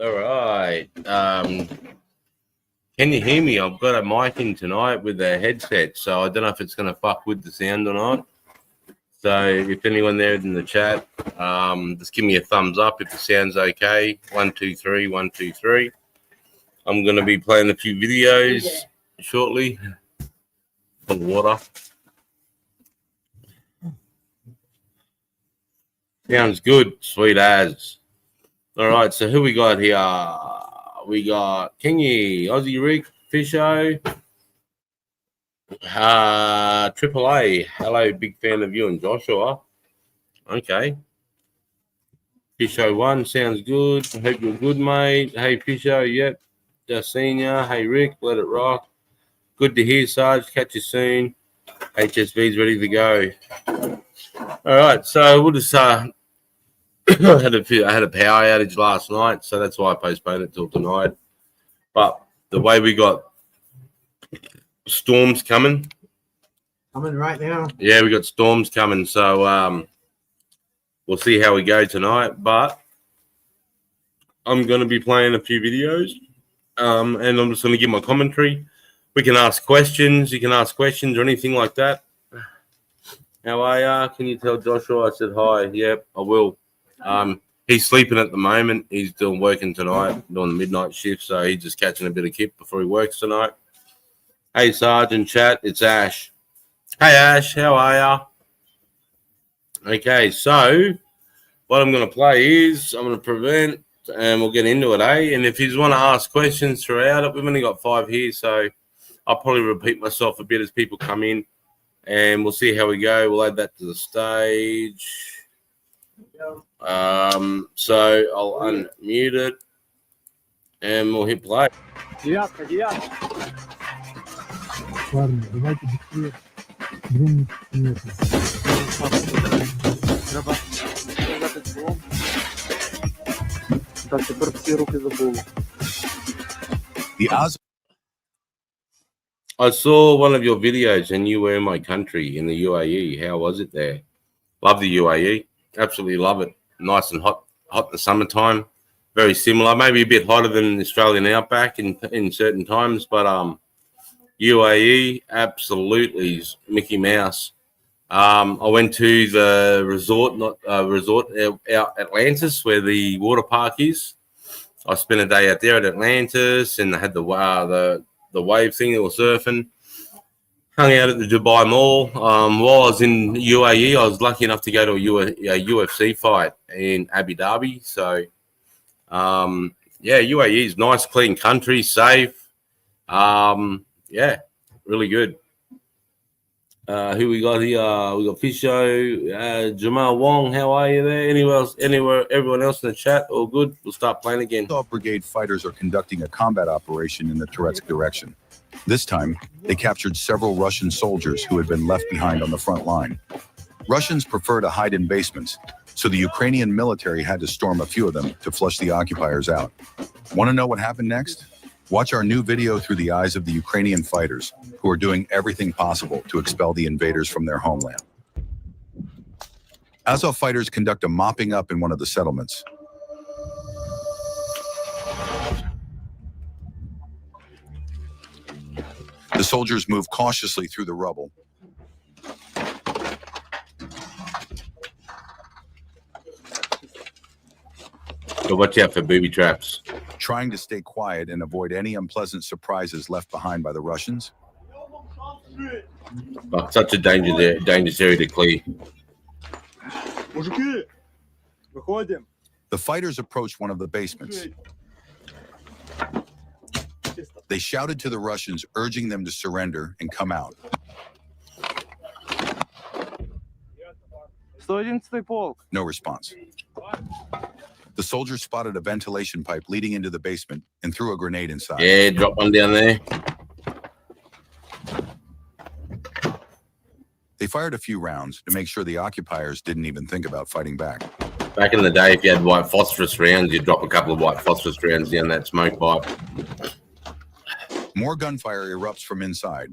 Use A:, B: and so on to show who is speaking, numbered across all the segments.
A: All right. Can you hear me? I've got a mic in tonight with a headset, so I don't know if it's going to fuck with the sound or not. So if anyone there in the chat, just give me a thumbs up if the sound's okay. 1, 2, 3, 1, 2, 3. I'm going to be playing a few videos shortly. Some water. Sounds good. Sweet as. All right, so who we got here? We got Kingy, Aussie Rick, Fisho, Triple A. Hello, big fan of you and Joshua. Okay. Fisho 1 sounds good. I hope you're good, mate. Hey, Fisho, yep. Just seen ya. Hey, Rick, let it rock. Good to hear, Sarge. Catch you soon. HSV's ready to go. All right, so we'll just I had a power outage last night, so that's why I postponed it till tonight. But the way we got storms coming
B: right now.
A: Yeah, we got storms coming, so we'll see how we go tonight. But I'm going to be playing a few videos, and I'm just going to give my commentary. We can ask questions. You can ask questions or anything like that. How are ya? Can you tell Joshua I said hi? Yep, I will. He's sleeping at the moment. He's doing working tonight, doing the midnight shift, so he's just catching a bit of kip before he works tonight. Hey, Sergeant Chat, it's Ash. Hey, Ash, how are ya? Okay, so what I'm going to play is I'm going to prevent, and we'll get into it, eh? And if you want to ask questions throughout it, we've only got 5 here, so I'll probably repeat myself a bit as people come in, and we'll see how we go. We'll add that to the stage. So I'll unmute it, and we'll hit play. I saw one of your videos and you were in my country in the UAE. How was it there? Love the UAE. Absolutely love it. Nice and hot in the summertime. Very similar, maybe a bit hotter than the Australian outback in certain times, but UAE absolutely is Mickey Mouse. I went to the resort, out Atlantis, where the water park is. I spent a day out there at Atlantis, and I had the wave thing that was surfing. Hung out at the Dubai Mall. While I was in UAE, I was lucky enough to go to a UFC fight in Abu Dhabi. So, UAE is nice, clean country, safe. Really good. Who we got here? We got Fisho, Jamal Wong. How are you there? Everyone else in the chat? All good? We'll start playing again.
C: Brigade fighters are conducting a combat operation in the Touretsk direction. This time, they captured several Russian soldiers who had been left behind on the front line. Russians prefer to hide in basements, so the Ukrainian military had to storm a few of them to flush the occupiers out. Want to know what happened next? Watch our new video through the eyes of the Ukrainian fighters, who are doing everything possible to expel the invaders from their homeland. Azov fighters conduct a mopping up in one of the settlements. The soldiers move cautiously through the rubble.
A: So watch out for booby traps.
C: Trying to stay quiet and avoid any unpleasant surprises left behind by the Russians.
A: Oh, such a dangerous area to clear.
C: The fighters approached one of the basements. They shouted to the Russians, urging them to surrender and come out. No response. The soldiers spotted a ventilation pipe leading into the basement and threw a grenade inside.
A: Yeah, drop one down there.
C: They fired a few rounds to make sure the occupiers didn't even think about fighting back.
A: Back in the day, if you had white phosphorus rounds, you'd drop a couple of white phosphorus rounds down that smoke pipe.
C: More gunfire erupts from inside.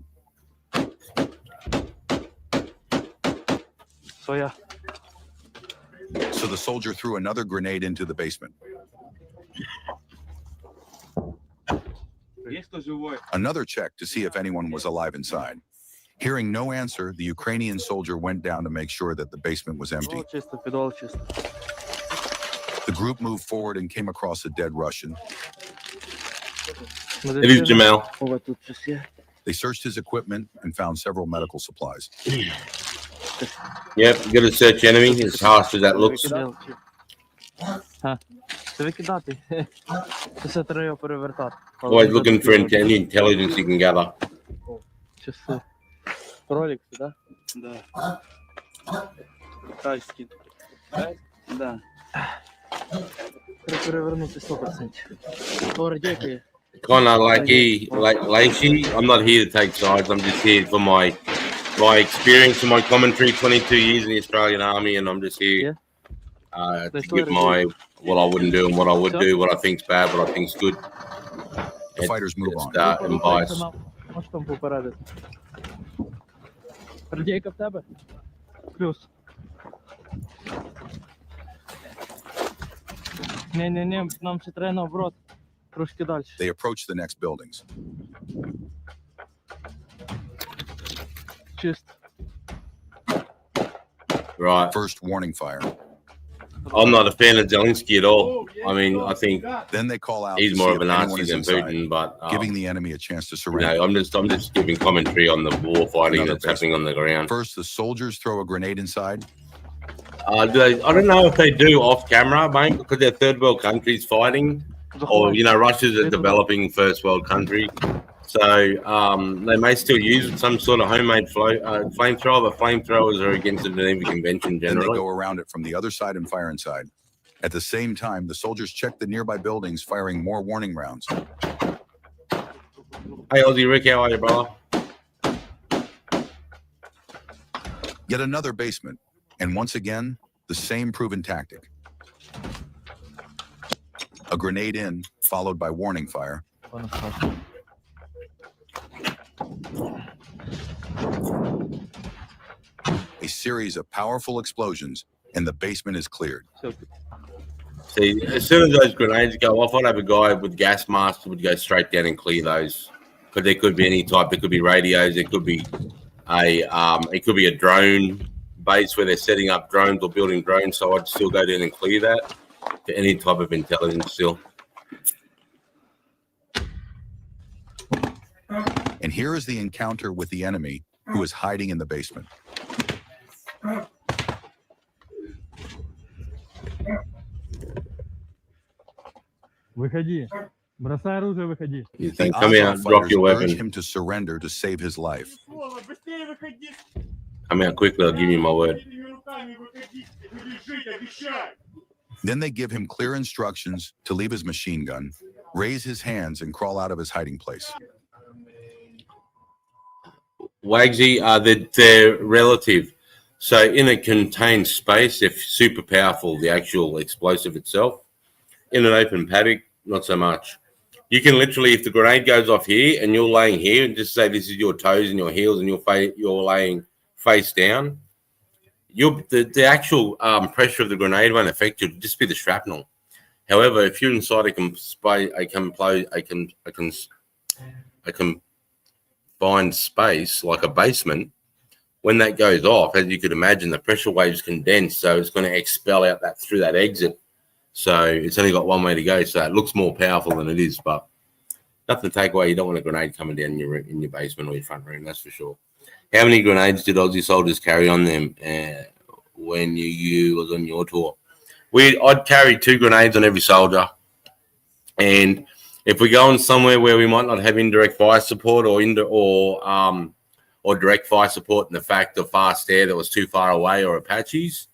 C: So the soldier threw another grenade into the basement. Another check to see if anyone was alive inside. Hearing no answer, the Ukrainian soldier went down to make sure that the basement was empty. The group moved forward and came across a dead Russian.
A: It is Jamal.
C: They searched his equipment and found several medical supplies.
A: Yep, you got to search enemy, as harsh as that looks. Always looking for any intelligence you can gather.
D: Кролик, да? Да. Тайский. Да. Перевернути 100%. По
A: Kind of Lacey. I'm not here to take sides. I'm just here for my experience and my commentary. 22 years in the Australian Army, and I'm just here to give my what I wouldn't do and what I would do, what I think's bad, what I think's good.
C: The fighters move on.
A: And bias.
D: Ось там попередити. Радійка в тебе? Плюс. Ні, нам ще треба наоборот. Трошки далі.
C: They approach the next buildings.
D: Чисто.
A: Right.
C: First warning fire.
A: I'm not a fan of Zelensky at all. I mean, I think
C: Then they call out
A: he's
C: to
A: more
C: see
A: of
C: if
A: a
C: anyone
A: Nazi
C: is
A: than
C: inside,
A: Putin, but
C: giving the enemy a chance to
A: you
C: surrender.
A: know, I'm just giving commentary on the war fighting
C: Another
A: that's happening on the ground.
C: First, the soldiers throw a grenade inside.
A: I don't know if they do off camera, mate, because they're third world countries fighting, or you know, Russia's a developing first world country, so they may still use some sort of homemade flamethrower. But flamethrowers are against the Geneva Convention
C: Then they
A: generally.
C: go around it from the other side and fire inside. At the same time, the soldiers check the nearby buildings, firing more warning rounds.
A: Hey, Aussie Rick, how are you, brother?
C: Yet another basement, and once again, the same proven tactic. A grenade in, followed by warning fire. A series of powerful explosions, and the basement is cleared.
A: See, as soon as those grenades go off, I'd have a guy with gas masks would go straight down and clear those. Because there could be any type. There could be radios. There could be a drone base where they're setting up drones or building drones. So I'd still go down and clear that for any type of intelligence still.
C: And here is the encounter with the enemy, who is hiding in the basement.
D: Выходи. Бросай оружие, выходи.
A: You
C: The
A: think, come out,
C: Azov
A: drop
C: fighters
A: your
C: urge
A: weapon.
C: him to surrender to save his life.
A: Come out quickly, I'll give you my word.
C: Then they give him clear instructions to leave his machine gun, raise his hands, and crawl out of his hiding place.
A: Wagsy, they're relative. So in a contained space, they're super powerful, the actual explosive itself. In an open paddock, not so much. You can literally, if the grenade goes off here and you're laying here, and just say this is your toes and your heels and you're laying face down, the actual pressure of the grenade won't affect you. It'll just be the shrapnel. However, if you're inside a confined space like a basement, when that goes off, as you could imagine, the pressure waves condense, so it's going to expel out that through that exit. So it's only got one way to go. So it looks more powerful than it is, but nothing to take away. You don't want a grenade coming down in your basement or your front room, that's for sure. How many grenades did Aussie soldiers carry on them when you was on your tour? I'd carry 2 grenades on every soldier, and if we're going somewhere where we might not have indirect fire support or direct fire support, in the fact of fast air that was too far away or Apaches,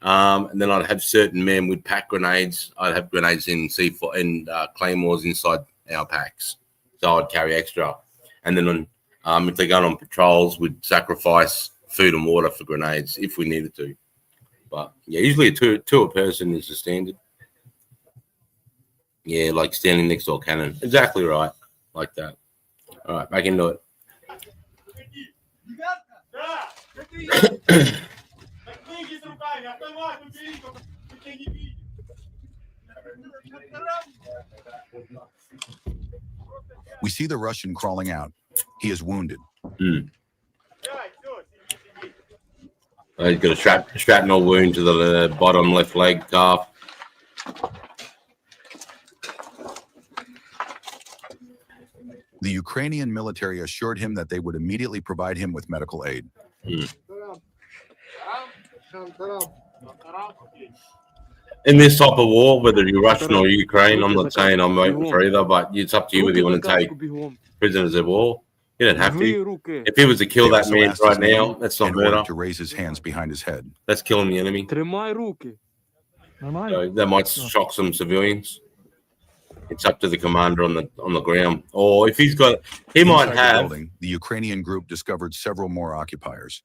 A: and then I'd have certain men with pack grenades. I'd have grenades in C4 and claymores inside our packs, so I'd carry extra. And then if they're going on patrols, we'd sacrifice food and water for grenades if we needed to. But yeah, usually two a person is the standard. Yeah, like standing next to a cannon. Exactly right, like that. All right, back into it.
C: We see the Russian crawling out. He is wounded.
A: He's got a shrapnel wound to the bottom left leg calf.
C: The Ukrainian military assured him that they would immediately provide him with medical aid.
A: In this type of war, whether you're Russian or Ukraine, I'm not saying I'm voting for either, but it's up to you whether you want to take prisoners of war. You don't have to. If he was to kill
C: They
A: that
C: also
A: man
C: asked his
A: right now,
C: name
A: that's not
C: and ordered
A: murder.
C: to raise his hands behind his head.
A: That's killing the enemy.
D: Тримай руки. Нормально?
A: So that might shock some civilians. It's up to the commander on the ground. Or if he's got, he might
C: Inside the
A: have.
C: building, the Ukrainian group discovered several more occupiers.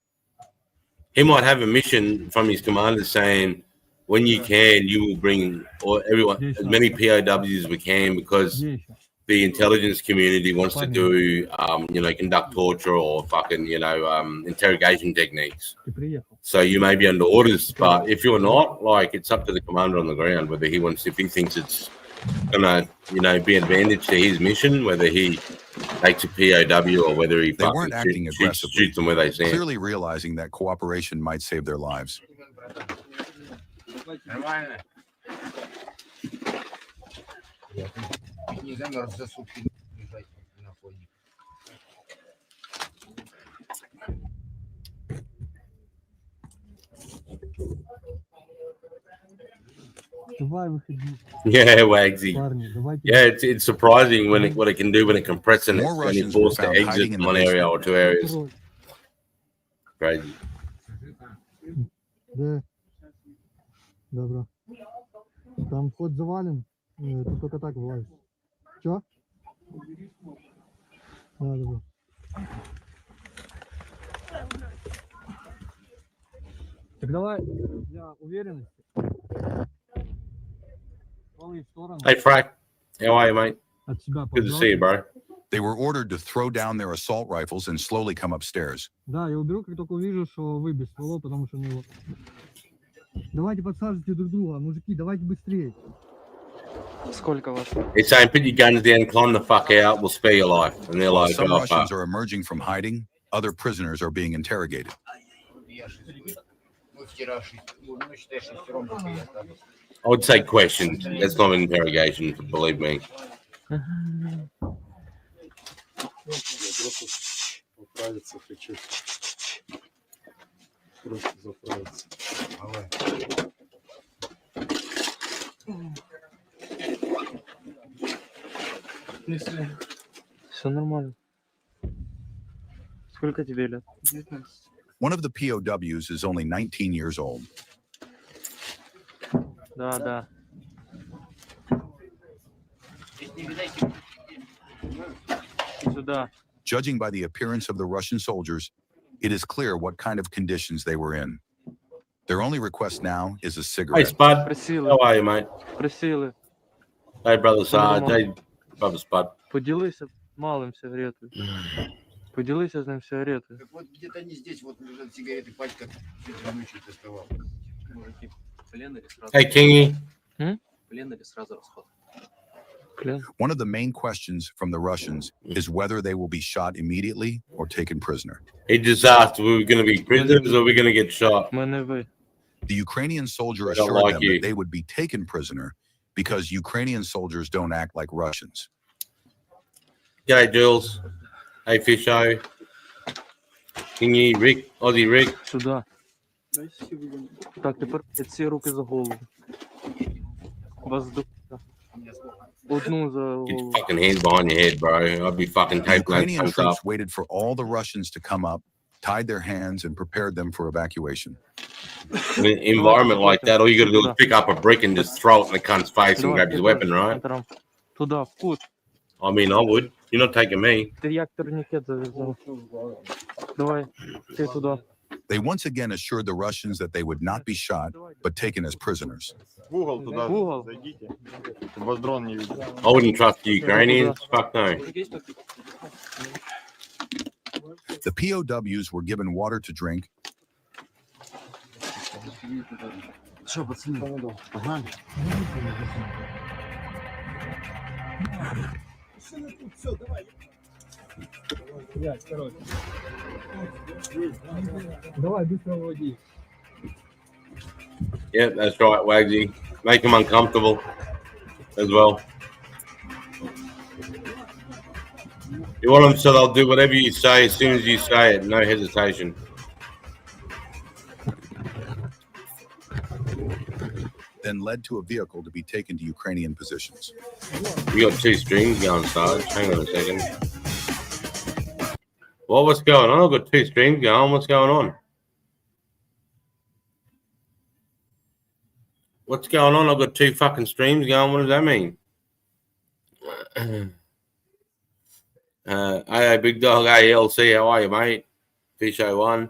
A: He might have a mission from his commander saying, when you can, you will bring everyone as many POWs as we can, because the intelligence community wants to do, conduct torture or fucking, interrogation techniques. So you may be under orders, but if you're not, like, it's up to the commander on the ground whether if he thinks it's gonna, be an advantage to his mission, whether he takes a POW or whether he
C: They weren't acting aggressively,
A: shoots them where they stand.
C: clearly realizing that cooperation might save their lives.
B: Нормально. Не замерз за сутки лежать на фоне.
D: Давай выходи,
A: Yeah, Wagsy.
D: парни, давайте.
A: Yeah, it's surprising what it can do when it compresses and
C: More
A: it's
C: Russians were
A: forced to
C: found
A: exit
C: hiding in the
A: one area or two areas.
D: Второй.
A: Crazy.
D: Да. Добро. Там вход завален, ты только так вылазишь. Чё? Да, добро. Так давай для уверенности. Полы в сторону.
A: Hey, Frack. How are you, mate?
D: От себя
A: Good to see you, bro.
C: They were ordered to throw down their assault rifles and slowly come upstairs.
D: Да, я уберу, как только увижу, что вы без ствола, потому что ну. Давайте подсаживайте друг друга, мужики, давайте быстрее. Сколько вас?
A: He's saying, put your guns down, climb the fuck out, we'll spare your life. And they're
C: While
A: like,
C: some
A: oh,
C: Russians
A: fuck.
C: are emerging from hiding, other prisoners are being interrogated.
A: I would say questions. That's not an interrogation, believe me.
E: Заправиться хочу. Просто заправиться.
B: Давай.
D: Все нормально. Сколько тебе лет? 19.
C: One of the POWs is only 19 years old.
D: Да, да. Сюда.
C: Judging by the appearance of the Russian soldiers, it is clear what kind of conditions they were in. Their only request now is a
A: Hey,
C: cigarette.
A: Spud.
D: Просили.
A: How are you, mate?
D: Просили.
A: Hey, brother Sarge. Hey, brother Spud.
D: Поділися малим сигаретою. Поділися з ним сигаретою.
B: Так вот где-то они здесь вот лежат сигареты, пачка чуть вонючий доставал.
F: Мужики, плен или сразу?
A: Hey, Kingy.
F: Плен или сразу расход?
D: Плен.
C: One of the main questions from the Russians is whether they will be shot immediately or taken prisoner.
A: He just asked, were we going to be prisoners or are we going to get shot?
D: Мене ви.
C: The Ukrainian soldier
A: They don't
C: assured
A: like
C: them
A: you.
C: that they would be taken prisoner because Ukrainian soldiers don't act like Russians.
A: G'day, Jules. Hey, Fisho. Kingy, Rick, Aussie Rick.
D: Сюди. Так, тепер ці руки за голову. Вас до... Одну за
A: Get your
D: голову.
A: fucking hands behind your head, bro. I'd be fucking
C: The
A: taping those
C: Ukrainian
A: things up.
C: troops waited for all the Russians to come up, tied their hands, and prepared them for evacuation.
A: In an environment like that, all you got to do is pick up a brick and just throw it in the cunt's face and grab his weapon, right?
D: Туди, в кут.
A: I mean, I would. You're not taking me.
D: Ти як турнікет зав'язав. Давай, ти туди.
C: They once again assured the Russians that they would not be shot, but taken as prisoners.
E: В угол туда
D: В угол.
E: зайдите. Чтобы вас дрон не видел.
A: I wouldn't trust the Ukrainians. Fuck no.
C: The POWs were given water to drink,
B: Что, пацаны? Ага.
D: Блядь, короче. Давай, быстро води.
A: Yeah, that's right, Wagsy. Make them uncomfortable as well. You want them so they'll do whatever you say as soon as you say it, no hesitation.
C: Then led to a vehicle to be taken to Ukrainian positions.
A: You got 2 streams going, Sarge. Hang on a second. Well, what's going on? I've got 2 streams going. What's going on? What's going on? I've got 2 fucking streams going. What does that mean? Hey, Big Dog ALC, how are you, mate? Fish 01.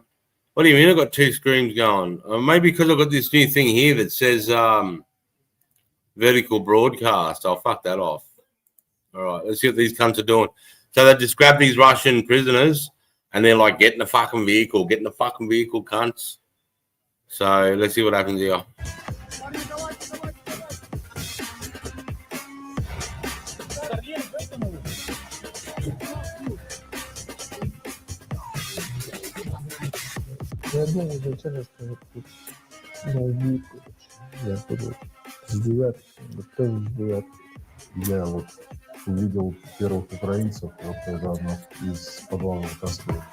A: What do you mean I've got 2 screens going? Maybe because I've got this new thing here that says vertical broadcast. I'll fuck that off. All right, let's see what these cunts are doing. So they just grab these Russian prisoners and they're like, get in the fucking vehicle, cunts. So let's see what happens here.
G: Я думаю, изначально, что вот тут на убийку. Я тут с 9, тоже с 9. Я вот увидел первых украинцев, вот когда нас из подвала вытаскивали.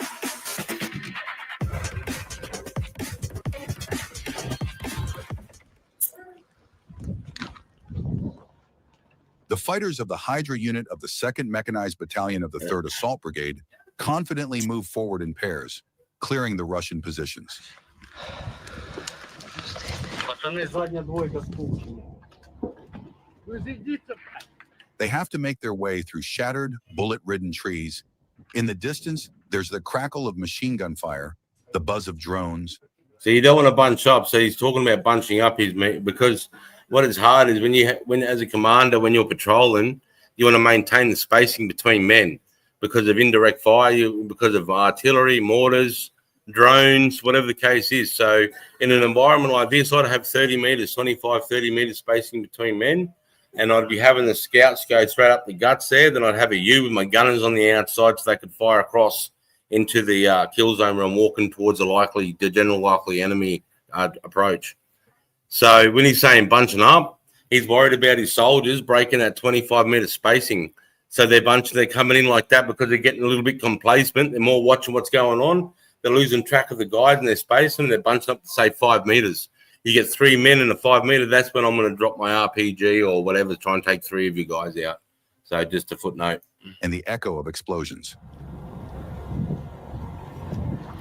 C: The fighters of the Hydra unit of the 2nd Mechanized Battalion of the 3rd Assault Brigade confidently move forward in pairs, clearing the Russian positions. They have to make their way through shattered, bullet-ridden trees. In the distance, there's the crackle of machine gun fire, the buzz of drones.
A: So you don't want to bunch up. So he's talking about bunching up his mate, because what is hard is when as a commander, when you're patrolling, you want to maintain the spacing between men because of indirect fire, because of artillery, mortars, drones, whatever the case is. So in an environment like this, I'd have 30 meters, 25, 30 meters spacing between men. And I'd be having the scouts go straight up the guts there. Then I'd have a U with my gunners on the outside so they could fire across into the kill zone where I'm walking towards the general likely enemy approach. So when he's saying bunching up, he's worried about his soldiers breaking that 25-meter spacing. So they're coming in like that because they're getting a little bit complacent. They're more watching what's going on. They're losing track of the guys and their spacing. They're bunching up to, say, 5 meters. You get 3 men in a 5 meter, that's when I'm going to drop my RPG or whatever, try and take 3 of you guys out. So just a footnote.
C: And the echo of explosions.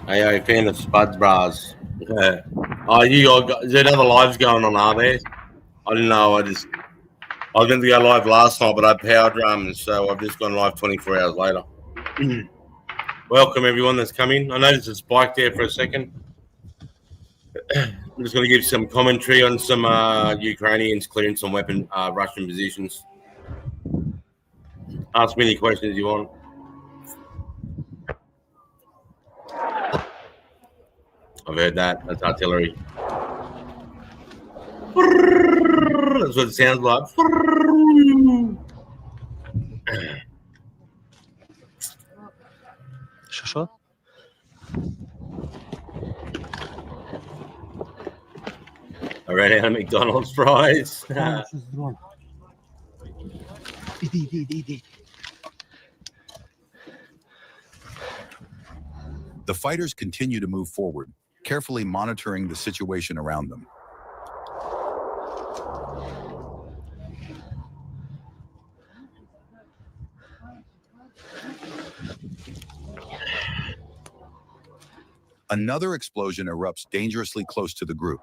A: Hey, fan of Spuds Bras. Is there other lives going on, are there? I don't know. I was meant to go live last night, but I had power drums, so I've just gone live 24 hours later. Welcome, everyone that's coming. I noticed a spike there for a second. I'm just going to give some commentary on some Ukrainians clearing some Russian positions. Ask me any questions you want. I've heard that. That's artillery. That's what it sounds like.
F: Що?
A: I ran out of McDonald's fries.
F: Іди.
C: The fighters continue to move forward, carefully monitoring the situation around them. Another explosion erupts dangerously close to the group.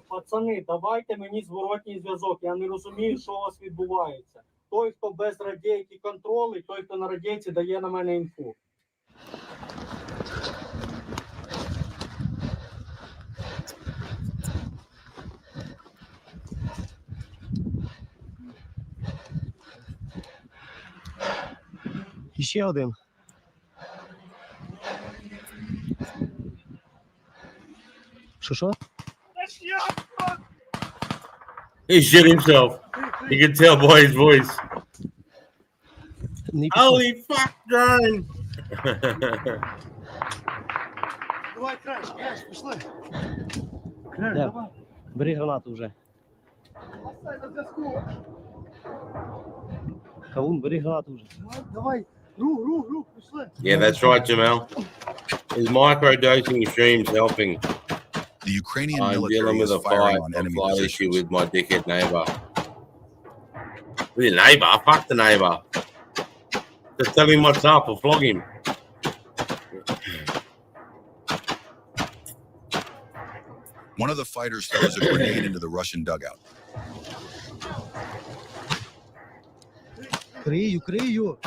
H: Пацани, давайте мені зворотній зв'язок. Я не розумію, що у вас відбувається. Той, хто без радійки контролить, той, хто на радійці, дає на мене інфу.
F: Ще один. Що?
A: He shit himself. You can tell by his voice.
F: Не пішли.
A: Holy fuck, drone!
D: Давай, краш, пішли.
F: Де? Бери гранату вже. Кавун, бери гранату вже.
D: Давай, рух, пішли.
A: Yeah, that's right, Jamal. His microdosing stream's helping.
C: The Ukrainian
A: I'm
C: military
A: dealing with
C: is
A: a
C: firing on
A: a
C: enemy
A: flight issue
C: positions.
A: with my dickhead neighbor. With your neighbor? Fuck the neighbor. Just tell him what's up or flog him.
C: One of the fighters throws a grenade into the Russian dugout.
F: Крию.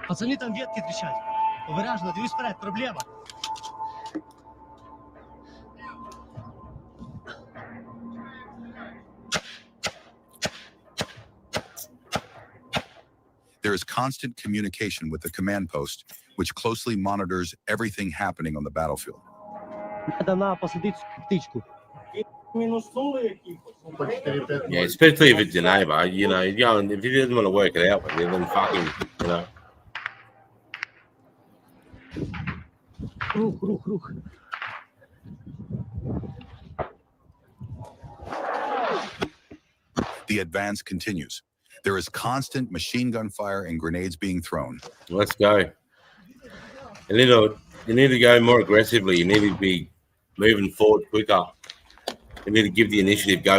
F: Пацани, там ветки трещать. Обережно, дивись вперед, проблема.
C: There is constant communication with the command post, which closely monitors everything happening on the battlefield.
F: Треба посадити птичку.
H: Мінуснули якихось.
E: По 4-5
A: Yeah, especially if it's your neighbor. You know, you go and if he doesn't want to work it out with you, then fuck him. You know.
F: Рух.
C: The advance continues. There is constant machine gun fire and grenades being thrown.
A: Let's go. You need to go more aggressively. You need to be moving forward quicker. You need to give the initiative. Go.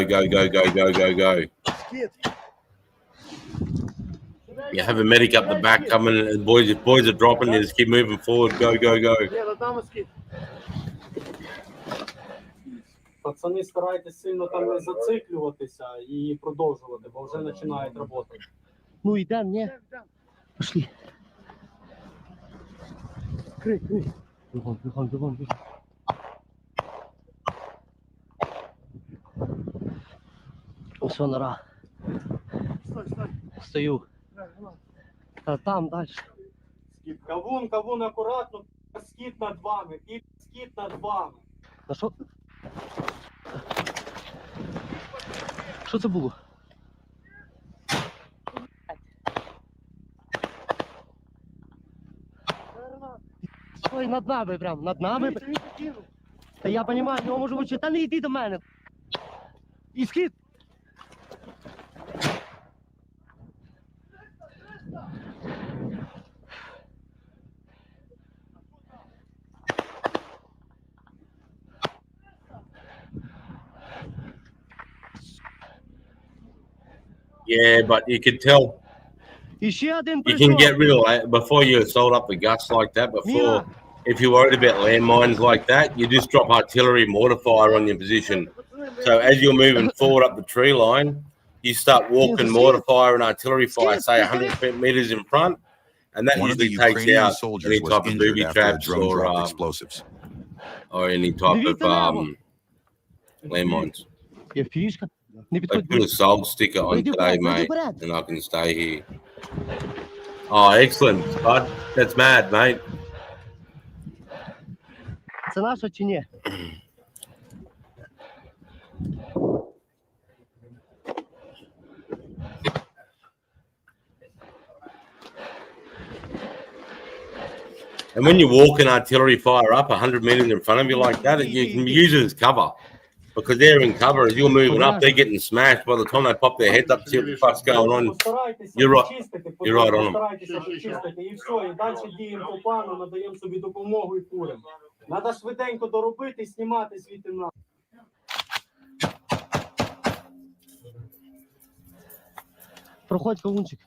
A: You have a medic up the back coming, and boys are dropping. You just keep moving forward. Go.
H: Пацани, старайтесь сильно там не зациклюватися і продовжувати, бо вже починають роботи.
F: Ну йдем, ні? Пошли.
D: Крий.
F: Бігом. Все, нора.
D: Стой.
F: Стою. Та там далі.
H: Кавун, акуратно, скіт над вами, скіт над вами.
F: На що? Що це було? Ой, над нами прям, над нами. Та я розумію, в нього може бути, та не йди до мене. І скид.
A: Yeah, but you can tell.
F: І ще один
A: You can
F: прийшов.
A: get rid of that before you assault up the guts like that. Before, if you're worried about landmines like that, you just drop artillery mortar fire on your position. So as you're moving forward up the tree line, you start walking mortar fire and artillery fire, say 100 meters in front, and that
C: One of the
A: usually takes
C: Ukrainian
A: out
C: soldiers
A: any
C: was
A: type of
C: injured
A: booby
C: after a
A: traps
C: drone dropped explosives.
A: or any type of landmines.
F: Є фішка. Не
A: I
F: підходь.
A: put a salt sticker on
F: Пойди
A: today,
F: вперед,
A: mate,
F: пойди вперед.
A: and I can stay here. Oh, excellent, bud. That's mad, mate.
F: Це наша чи ні?
A: And when you walk an artillery fire up 100 meters in front of you like that, you can use it as cover. Because they're in cover. As you're moving up, they're getting smashed. By the time they pop their heads up to see what the fuck's going on,
H: Постарайтеся
A: You're right.
H: почистити,
A: You're right on 'em.
H: постарайтеся почистити, і все, і далі діємо по плану, надаємо собі допомогу і куримо. Треба швиденько доробити і знімати звідти на.
F: Проходь, кавунчик.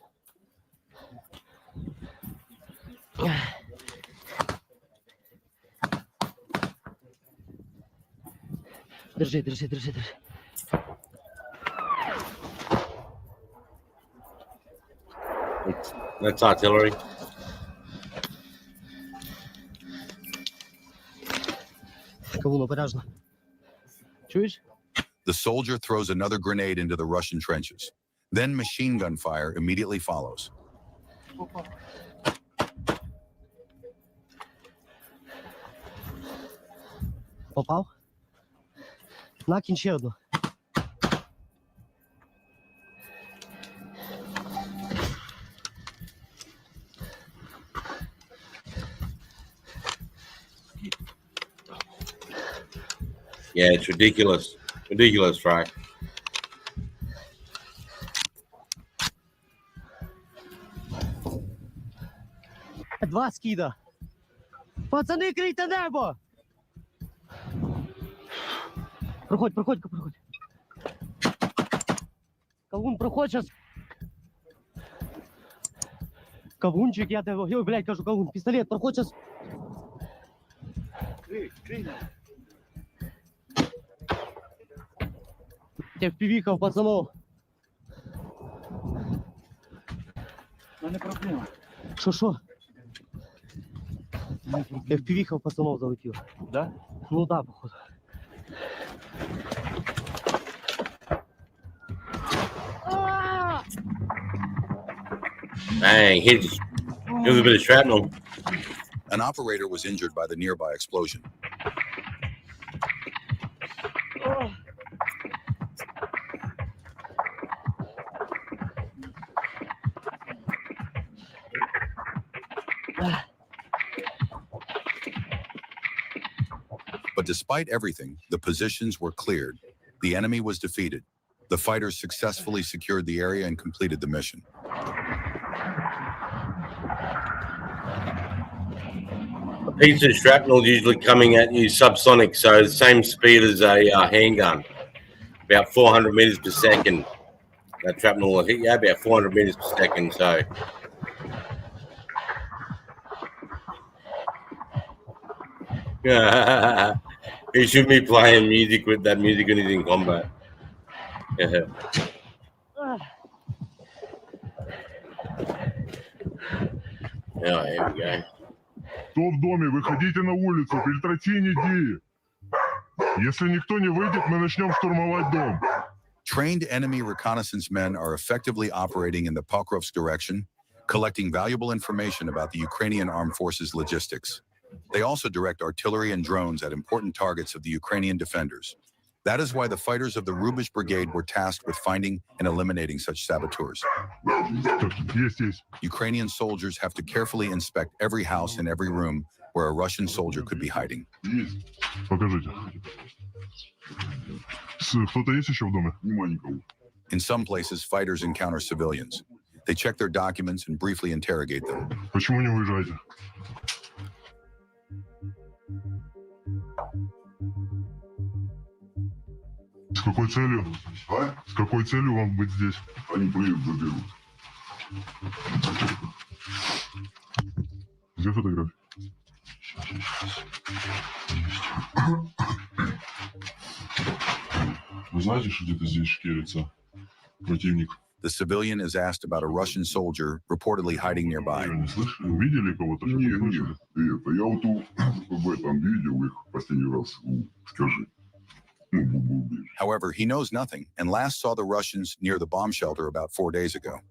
F: Держи.
A: that's artillery.
F: Кавун, обережно. Чуєш?
C: The soldier throws another grenade into the Russian trenches. Then machine gun fire immediately follows.
F: Попав? Накинь ще одну.
A: Yeah, it's ridiculous. Ridiculous, right?
F: Два скида. Пацани, крийте небо! Проходь. Кавун, проходь сейчас. Кавунчик, я тебе... Ой, блядь, кажу, кавун, пістолет, проходь сейчас. Я впівіхав, пацанов.
H: Не проблема.
F: Що? Я впівіхав, пацанов залетів.
H: Да?
F: Ну да, походу.
A: Bang, hit. It was a bit of shrapnel.
C: An operator was injured by the nearby explosion. But despite everything, the positions were cleared. The enemy was defeated. The fighters successfully secured the area and completed the mission.
A: A piece of shrapnel usually coming at you subsonic, so the same speed as a handgun, about 400 meters per second. That shrapnel will hit you about 400 meters per second. So, you should be playing music with that music when he's in combat. Yeah. Oh, here we go.
I: Кто в доме? Выходите на улицу, прекратите идеи. Если никто не выйдет, мы начнем штурмовать дом.
C: Trained enemy reconnaissance men are effectively operating in the Pokrovsk direction, collecting valuable information about the Ukrainian armed forces logistics. They also direct artillery and drones at important targets of the Ukrainian defenders. That is why the fighters of the Rubish Brigade were tasked with finding and eliminating such saboteurs.
I: Есть.
C: Ukrainian soldiers have to carefully inspect every house and every room where a Russian soldier could be hiding.
I: Есть. Покажите. Кто-то есть еще в доме? Нема никого.
C: In some places, fighters encounter civilians. They check their documents and briefly interrogate them.
I: Почему не уезжаете? С какой целью? С какой целью вам быть здесь? Они приедут, заберут. Где фотография? Вы знаете, что где-то здесь шкерится противник?
C: The civilian is asked about a Russian soldier reportedly hiding nearby.
I: Вы не слышали? Видели кого-то? Нет. Это я вот в этом видел их последний раз. Скажи.
C: However, he knows nothing and last saw the Russians near the bomb shelter about 4 days ago.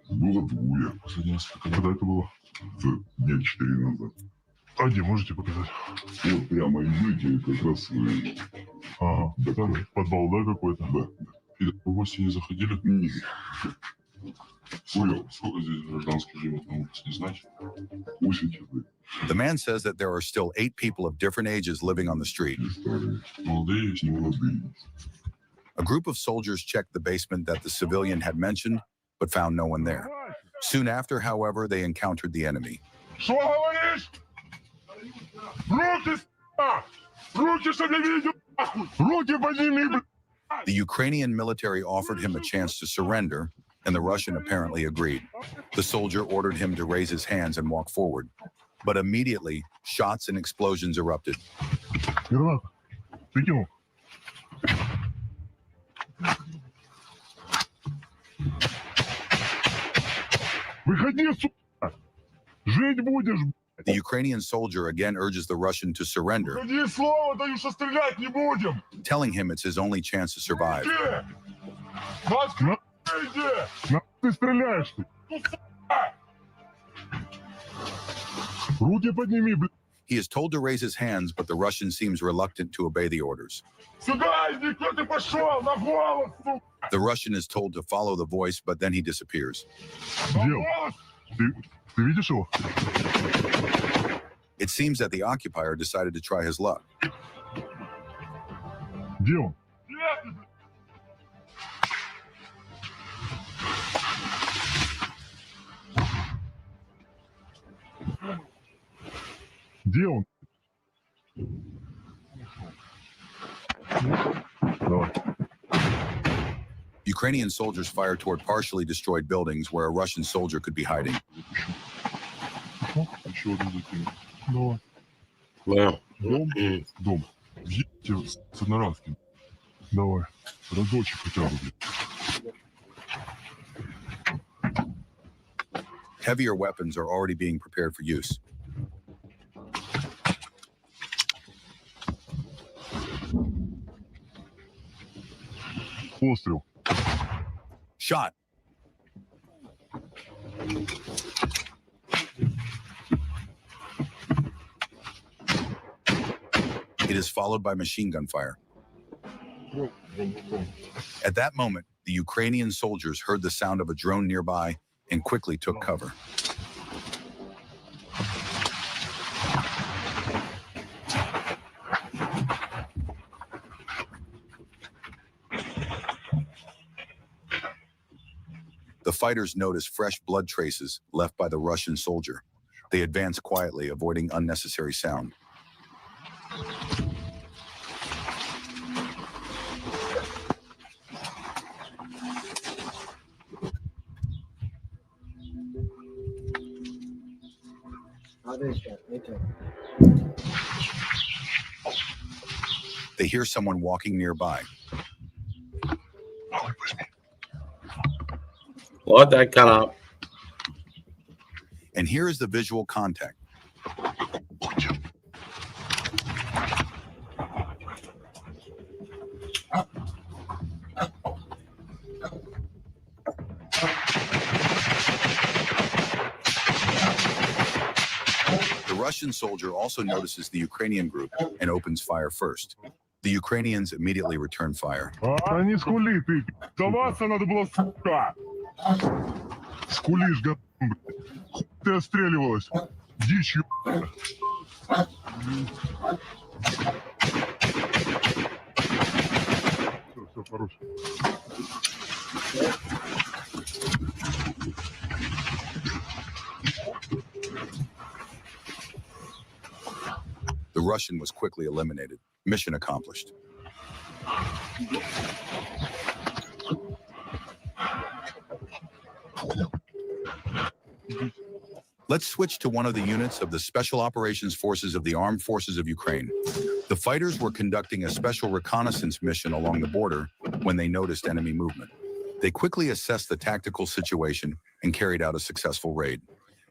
I: Было двое. Когда это было? Дня 4 назад. А где, можете показать? Вот прямо идете, как раз вы... Ага, да, подвал, да, какой-то? Да. И в гости не заходили? Нет. Сколько здесь гражданских живет на улице, не знаете? 8 человек.
C: The man says that there are still 8 people of different ages living on the street.
I: Молодые есть, молодые.
C: A group of soldiers checked the basement that the civilian had mentioned, but found no one there. Soon after, however, they encountered the enemy.
I: Что говоришь? Руки, руки, чтобы я видел! Руки подними, блядь!
C: The Ukrainian military offered him a chance to surrender, and the Russian apparently agreed. The soldier ordered him to raise his hands and walk forward. But immediately, shots and explosions erupted.
I: Гранат, прикинул. Выходи, сука! Жить будешь, блядь!
C: The Ukrainian soldier again urges the Russian to surrender,
I: Ходи, слово даю, что стрелять не будем.
C: telling him it's his only chance to survive.
I: Иди! Москва, иди! На ты стреляешь ты? Руки подними, блядь.
C: He is told to raise his hands, but the Russian seems reluctant to obey the orders.
I: Сюда иди, кто ты пошел? На голос, сука!
C: The Russian is told to follow the voice, but then he disappears.
I: На голос! Ты видишь его?
C: It seems that the occupier decided to try his luck.
I: Где он? Где он? Давай.
C: Ukrainian soldiers fire toward partially destroyed buildings where a Russian soldier could be hiding.
I: Еще один закинул. Давай.
A: Wow.
I: Дом. Въедьте с одноразким. Давай. Разочек хотя бы, блядь.
C: Heavier weapons are already being prepared for use.
I: Пострел.
C: Shot. It is followed by machine gun fire. At that moment, the Ukrainian soldiers heard the sound of a drone nearby and quickly took cover. The fighters notice fresh blood traces left by the Russian soldier. They advance quietly, avoiding unnecessary sound. They hear someone walking nearby.
A: Light that gun up.
C: And here is the visual contact. The Russian soldier also notices the Ukrainian group and opens fire first. The Ukrainians immediately return fire.
I: А не скули ты. Даваться надо было, сука. Скулишь, гад, блядь. Ты отстреливалась. Дичью. Все, хорош.
C: The Russian was quickly eliminated. Mission accomplished. Let's switch to one of the units of the Special Operations Forces of the Armed Forces of Ukraine. The fighters were conducting a special reconnaissance mission along the border when they noticed enemy movement. They quickly assessed the tactical situation and carried out a successful raid.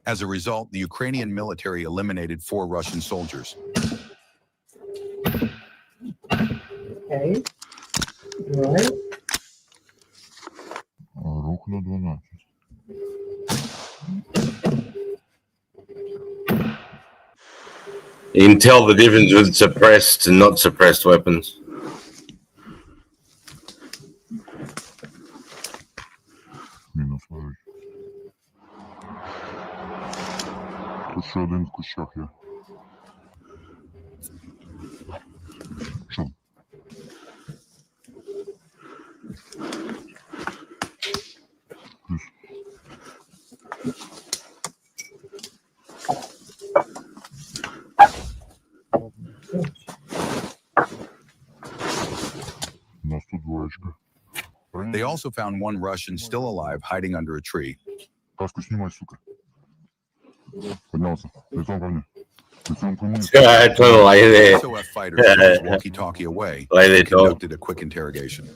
C: As a result, the Ukrainian military eliminated 4 Russian soldiers.
G: Okay. Right.
I: Рук на 12.
A: You can tell the difference with suppressed and not suppressed weapons.
I: Мінус лежить. Тут ще один в кущах є. Що? Плюс. У нас тут двоечка.
C: They also found 1 Russian still alive hiding under a tree.
I: Каску снимай, сука. Поднялся. Лицом ко мне. Лицом ко мне.
A: Lay there.
C: SOF fighters took his walkie-talkie away
A: Lay there,
C: and conducted a quick interrogation.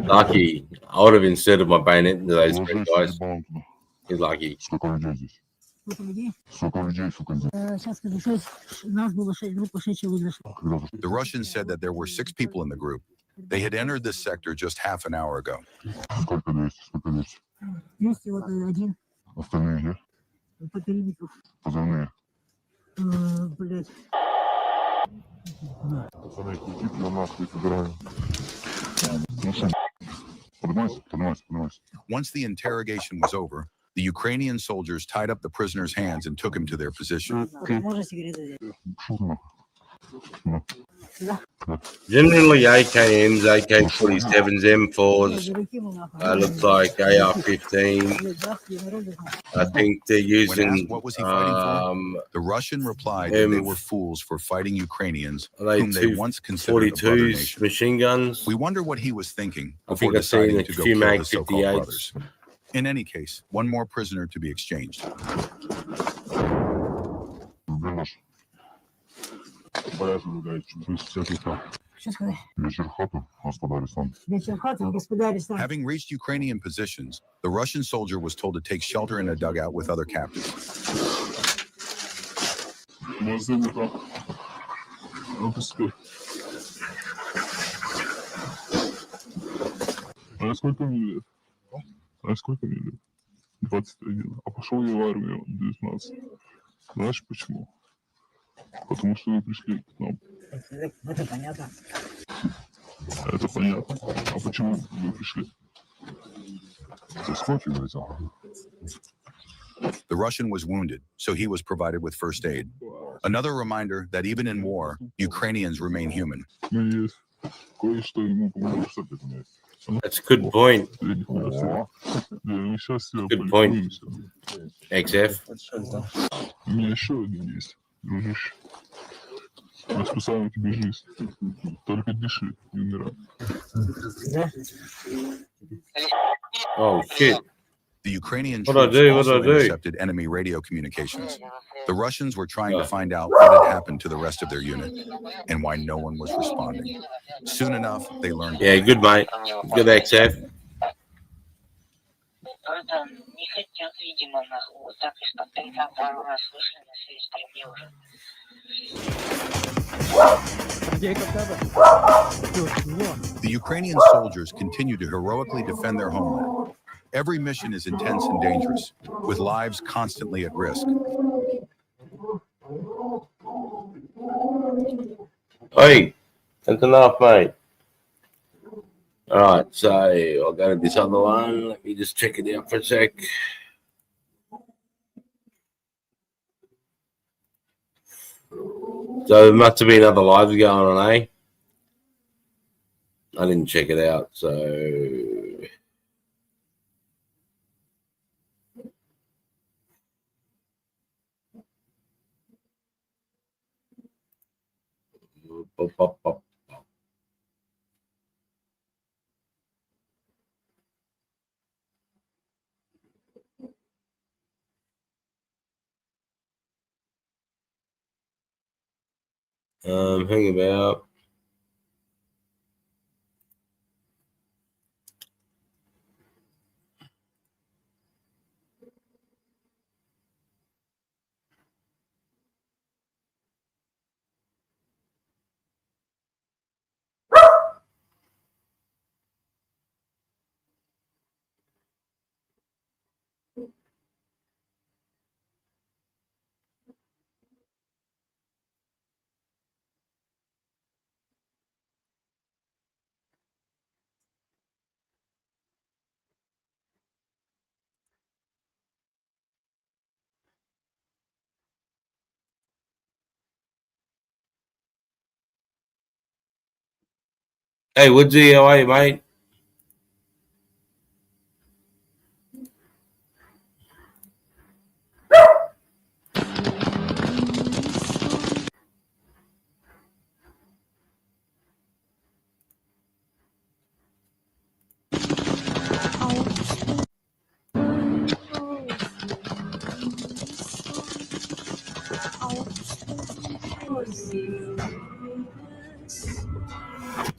A: Lucky. I would have inserted my bayonet into those
I: Ложись,
A: guys.
I: ебалом туда.
A: He's lucky.
I: Сколько людей здесь?
J: Сколько людей?
I: Сколько людей, сколько здесь?
J: Сейчас скажу, 6. Нас было 6, группа 6 человек зашла.
I: Когда ты
C: The Russians said that there were 6 people in the group. They had entered this sector just half an hour ago.
I: сколько 200, сколько 200?
J: 200, вот один
I: Остальные где?
J: по периметру.
I: Позывные.
J: Блять.
I: Пацаны, крутите на нахуй собираем. Ну что, поднимайся, поднимайся, поднимайся.
C: Once the interrogation was over, the Ukrainian soldiers tied up the prisoner's hands and took him to their position.
J: Можно сигареты взять?
I: Шут нахуй. Ну.
A: Generally AKMs, AK-47s, M4s,
J: Закинул нахуй.
A: looks like AR-15.
J: Блядь, бахти, народу.
A: I think they're
C: When
A: using
C: asked what was he fighting for, the Russian replied that they were fools for fighting Ukrainians whom they once considered a brother
A: 42s
C: nation.
A: machine guns.
C: We wonder what he was thinking
A: I
C: before
A: think I've seen
C: deciding
A: a
C: to go
A: few
C: kill
A: Mag
C: his so-called
A: 58s.
C: brothers. In any case, one more prisoner to be exchanged.
I: Белаш. Порядок, блядь, то есть всякий так.
J: Что сказать?
I: Вечер в хату, господа арестант.
J: Вечер в хату, господа арестант.
C: Having reached Ukrainian positions, the Russian soldier was told to take shelter in a dugout with other captives.
I: Мазы вот так. Опускай. А сколько мне лет? А сколько мне лет? 21. А пошел я в армию 19. Знаешь почему? Потому что вы пришли к нам.
J: Это понятно.
I: Это понятно. А почему вы пришли? Ты сколько взял?
C: The Russian was wounded, so he was provided with first aid. Another reminder that even in war, Ukrainians remain human.
I: Ну есть. Кое-что ему поможет опять.
A: That's a good point.
I: Мы сейчас
A: Good point. XF.
I: У меня еще один есть, дружище. Я спасаю тебе жизнь. Только дыши, не умирай.
A: Oh shit.
C: The Ukrainian
A: What'd I
C: troops
A: do?
C: also
A: What'd I do?
C: intercepted enemy radio communications. The Russians were trying to find out what had happened to the rest of their unit and why no one was responding. Soon enough, they learned.
A: Yeah, good mate. Good XF.
K: Только не хотят, видимо, нахуй. Вот так и что ты там пару раз вышли на связь, стриме уже.
C: The Ukrainian soldiers continue to heroically defend their homeland. Every mission is intense and dangerous, with lives constantly at risk.
A: Hey, that's enough, mate. All right, so I'll go to this other one. Let me just check it out for a sec. So there must have been other lives going on, eh? I didn't check it out, so pop. Hang about. Hey, Woodsy, how are you, mate?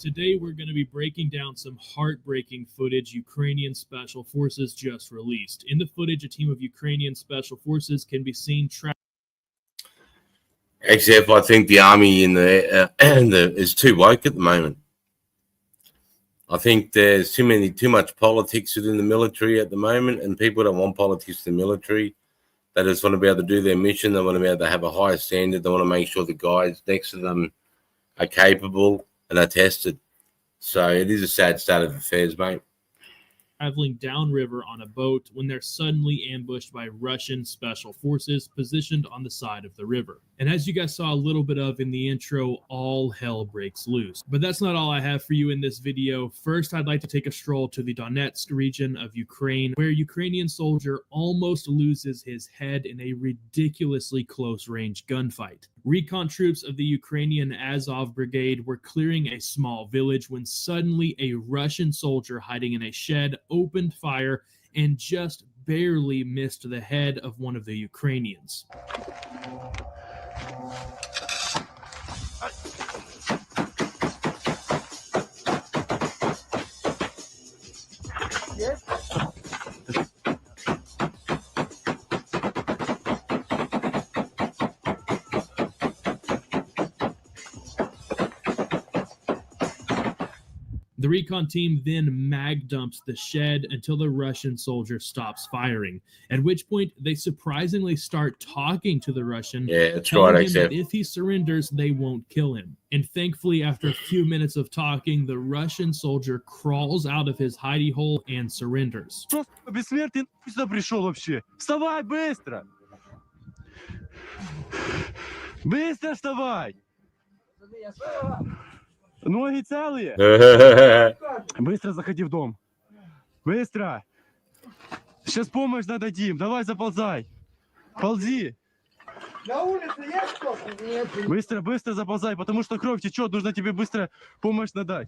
L: Today we're going to be breaking down some heartbreaking footage Ukrainian Special Forces just released. In the footage, a team of Ukrainian Special Forces can be seen
A: Except I think the army in the is too woke at the moment. I think there's too much politics within the military at the moment, and people don't want politics in the military. They just want to be able to do their mission. They want to be able to have a higher standard. They want to make sure the guys next to them are capable and are tested. So it is a sad state of affairs, mate.
L: traveling downriver on a boat when they're suddenly ambushed by Russian special forces positioned on the side of the river. And as you guys saw a little bit of in the intro, all hell breaks loose. But that's not all I have for you in this video. First, I'd like to take a stroll to the Donetsk region of Ukraine, where a Ukrainian soldier almost loses his head in a ridiculously close-range gunfight. Recon troops of the Ukrainian Azov Brigade were clearing a small village when suddenly a Russian soldier hiding in a shed opened fire and just barely missed the head of one of the Ukrainians. The recon team then mag dumps the shed until the Russian soldier stops firing, at which point they surprisingly start talking to the Russian, telling him that if he surrenders, they won't kill him. And thankfully, after a few minutes of talking, the Russian soldier crawls out of his hidey hole and surrenders.
M: Бессмертный сюда пришел вообще? Вставай быстро! Быстро вставай! Ноги целые? Быстро заходи в дом. Быстро. Сейчас помощь дадим. Давай заползай. Ползи.
F: На улице есть кто-то? Нет.
M: Быстро, быстро заползай, потому что кровь течет. Нужно тебе быстро помощь надать.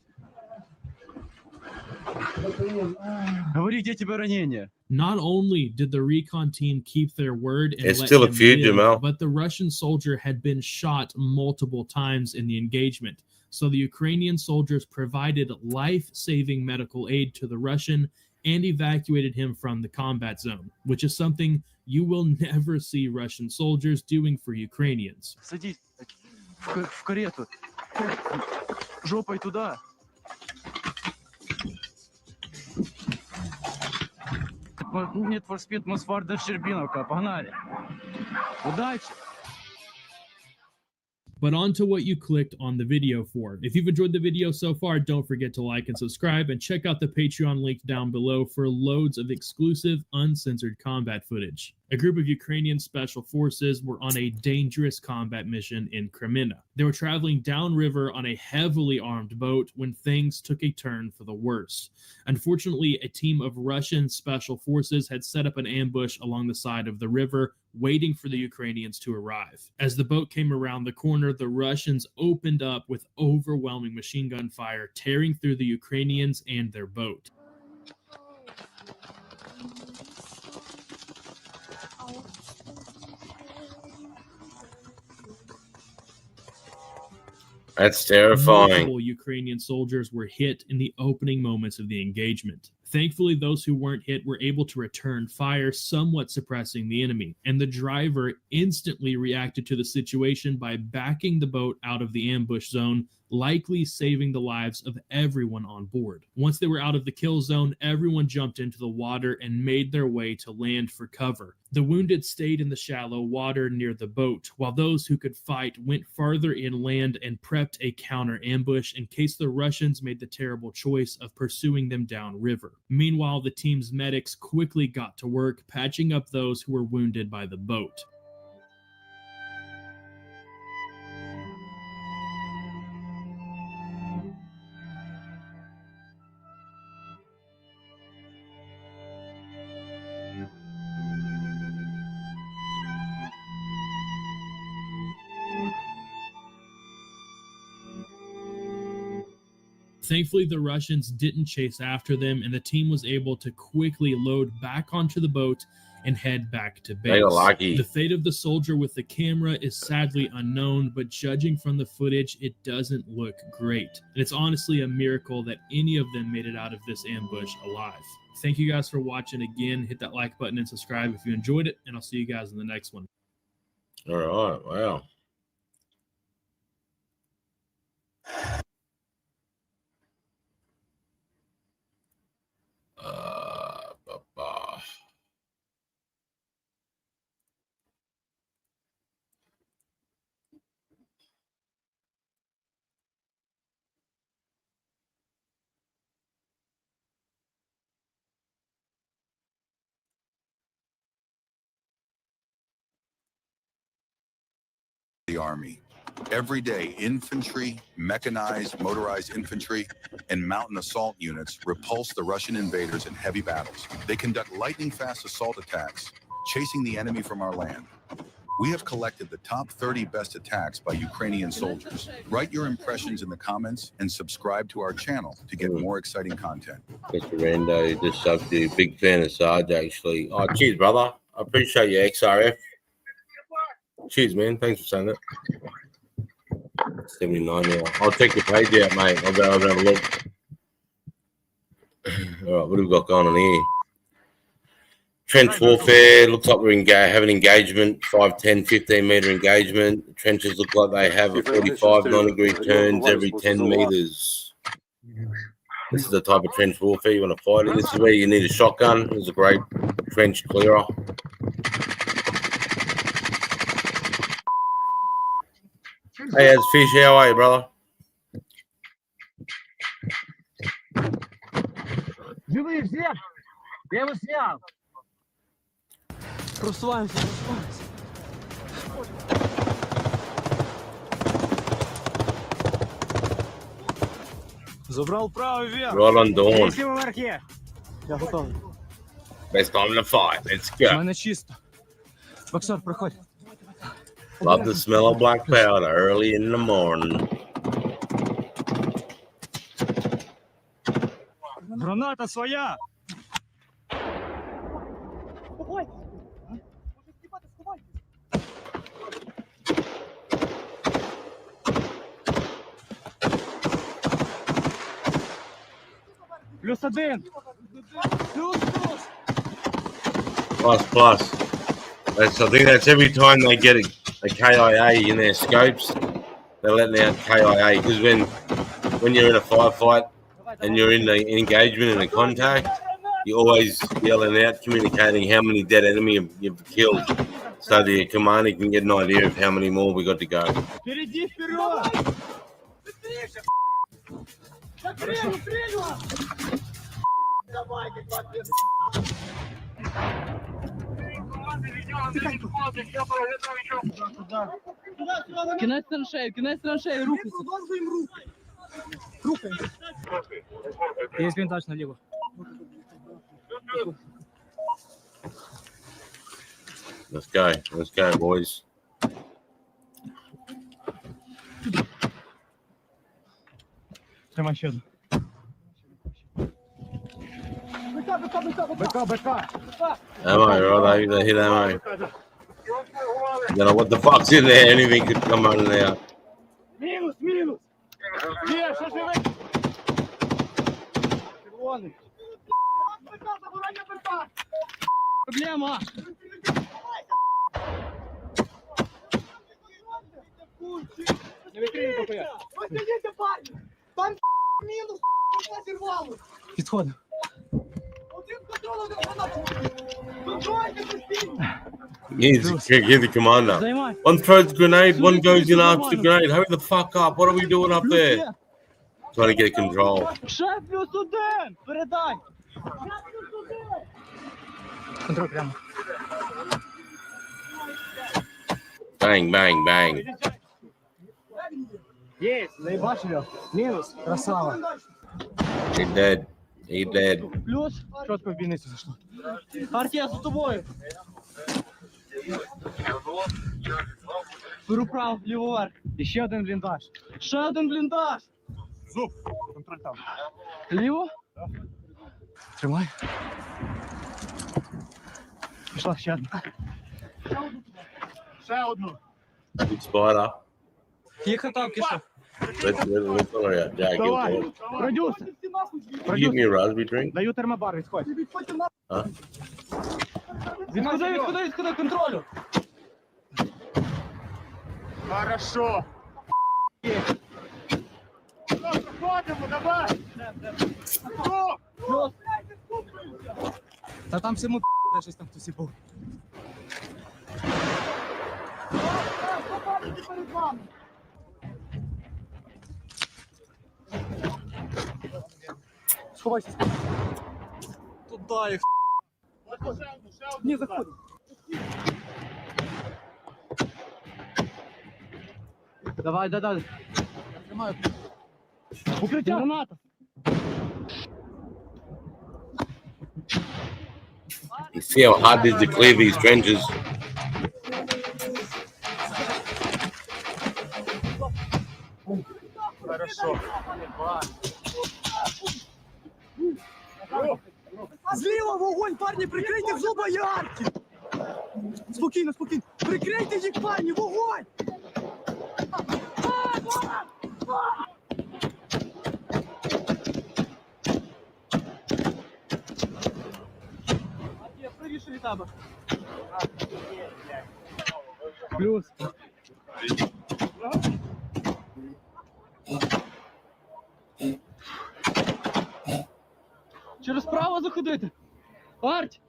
M: Говори, где тебе ранение?
L: Not only did the recon team keep their word and
A: it's
L: let
A: still
L: him
A: a feud,
L: live,
A: Jamal.
L: but the Russian soldier had been shot multiple times in the engagement. So the Ukrainian soldiers provided life-saving medical aid to the Russian and evacuated him from the combat zone, which is something you will never see Russian soldiers doing for Ukrainians.
M: Садись в карету. Жопой туда. Нет, for speed, Мосфар до Щербиновка. Погнали. Удачи.
L: But on to what you clicked on the video for. If you've enjoyed the video so far, don't forget to like and subscribe, and check out the Patreon link down below for loads of exclusive, uncensored combat footage. A group of Ukrainian special forces were on a dangerous combat mission in Crimea. They were traveling downriver on a heavily armed boat when things took a turn for the worse. Unfortunately, a team of Russian special forces had set up an ambush along the side of the river, waiting for the Ukrainians to arrive. As the boat came around the corner, the Russians opened up with overwhelming machine gun fire, tearing through the Ukrainians and their boat.
A: That's terrifying.
L: Multiple Ukrainian soldiers were hit in the opening moments of the engagement. Thankfully, those who weren't hit were able to return fire, somewhat suppressing the enemy, and the driver instantly reacted to the situation by backing the boat out of the ambush zone, likely saving the lives of everyone on board. Once they were out of the kill zone, everyone jumped into the water and made their way to land for cover. The wounded stayed in the shallow water near the boat, while those who could fight went farther inland and prepped a counter ambush in case the Russians made the terrible choice of pursuing them downriver. Meanwhile, the team's medics quickly got to work patching up those who were wounded by the boat. Thankfully, the Russians didn't chase after them, and the team was able to quickly load back onto the boat and head back to
A: They got
L: base.
A: lucky.
L: The fate of the soldier with the camera is sadly unknown, but judging from the footage, it doesn't look great. And it's honestly a miracle that any of them made it out of this ambush alive. Thank you guys for watching again. Hit that like button and subscribe if you enjoyed it, and I'll see you guys in the next one.
A: All right, wow.
C: The Army. Every day, infantry, mechanized, motorized infantry, and mountain assault units repulse the Russian invaders in heavy battles. They conduct lightning-fast assault attacks, chasing the enemy from our land. We have collected the top 30 best attacks by Ukrainian soldiers. Write your impressions in the comments and subscribe to our channel to get more exciting content.
A: Mr. Rando, just subbed you. Big fan of Sarge, actually. Oh, cheers, brother. I appreciate your XRF. Cheers, man. Thanks for saying that. 79 now. I'll check your page out, mate. I'll go over and have a look. All right, what have we got going on here? Trench warfare. Looks like we're having engagement. 5, 10, 15 meter engagement. The trenches look like they have a 45 90-degree turns every 10 meters. This is the type of trench warfare you want to fight in. This is where you need a shotgun. This is a great trench clearer. Hey, how's Fish? How are you, brother?
M: Живые все! Я его снял! Просуваемся, просуваемся. Забрал правый вверх.
A: Right on dawn.
M: Если в арке. Я готов.
A: Best time to fight. Let's go.
M: Мене чисто. Боксер, проходь.
A: Love the smell of black powder early in the morning.
M: Граната своя! Плюс один! Плюс!
A: Plus. I think that's every time they get a KIA in their scopes, they're letting out KIA. Because when you're in a firefight and you're in the engagement and a contact, you're always yelling out, communicating how many dead enemy you've killed, so the commander can get an idea of how many more we got to go.
M: Впереди, вперед! Кінець траншеї, рухайся. Продовжуємо рух. Рухаємо. Є бліндаж наліво.
A: Let's go, boys.
M: Тримай ще одну. БК.
A: Ammo, right? They hit ammo. You know what the fuck's in there? Anything could come out of there.
M: Мінус! Є, що живе? Червоний. Проблема! Не викрили такое.
H: Посидите, парни! Там мінус, зірвало!
M: Підходимо.
H: Один контроль, один гранату! Контрольте постійно!
A: Here's the commander. One throws the grenade, one goes in after the grenade. Hurry the fuck up. What are we doing up there? Trying to get control.
M: Шеф плюс один! Передай! Контроль прямо.
A: Bang.
M: Є, заїбаш його. Мінус, красава.
A: He dead.
M: Плюс, чітко в бійницю зайшло. Артія, за тобою. Вправо, ліворуч. І ще один бліндаж. Ще один бліндаж.
E: Зуб, контроль там.
M: Ліво? Тримай. Пішла ще одна.
E: Ще одну.
A: Big spider.
M: Тихо там, Киша.
A: Let's worry out. Jack,
E: Давай.
M: Продюсер.
A: you give me a raspberry drink?
M: Даю термобар, відходь.
A: Huh?
M: Відходи, контролю.
E: Хорошо. Проходимо, давай.
M: Та там всьому щось там хтось і був. Сховайся. Туда їх. Не заходь. Давай. Тримаю. Укриття. Граната.
A: You see how hard it is to clear these trenches?
E: Хорошо.
M: Зліва вогонь, парні, прикрийте в зубої арки! Спокійно. Прикрийте їх, парні, вогонь! Правіше від тебе. Плюс. Через право заходити. Арть!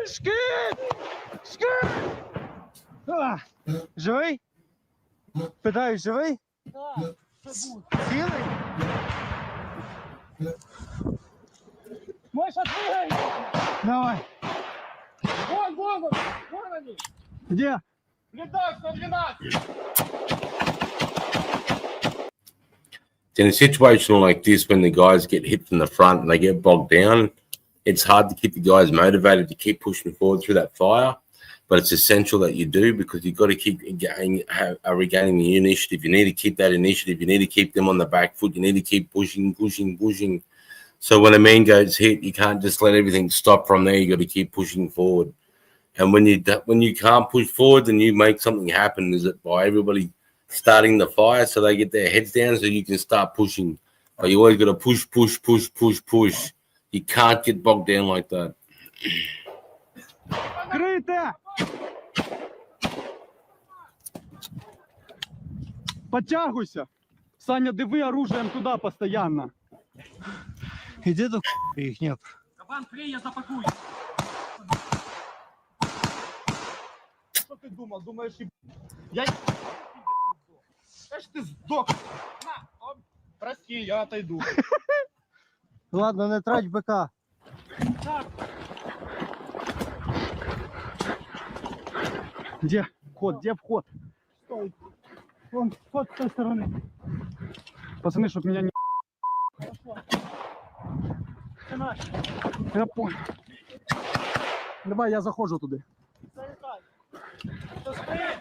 M: Шкіт! Живий? Питаю, живий? Так. Цілий? Можеш отвигай! Давай. Вон они! Где?
E: Летак 112.
A: In a situation like this, when the guys get hit from the front and they get bogged down, it's hard to keep the guys motivated to keep pushing forward through that fire. But it's essential that you do, because you've got to keep regaining the initiative. You need to keep that initiative. You need to keep them on the back foot. You need to keep pushing. So when a man goes hit, you can't just let everything stop from there. You got to keep pushing forward. And when you can't push forward, then you make something happen. Is it by everybody starting the fire so they get their heads down so you can start pushing? But you always got to push. You can't get bogged down like that.
M: Крийте! Подтягуйся! Саня, диви оружием туда постоянно. Иди до их нет. Кабан, крей, я запакую.
E: Что ты думал? Думаешь, я ж ты сдох. На, прости, я отойду.
M: Ладно, не трать БК.
E: Так.
M: Где вход? Где вход?
E: Стой. Вон, вход с той стороны.
M: Пацаны, чтоб меня не...
E: Це наш.
M: Я понял. Давай, я захожу туда.
E: Залетай. Хто стоїть?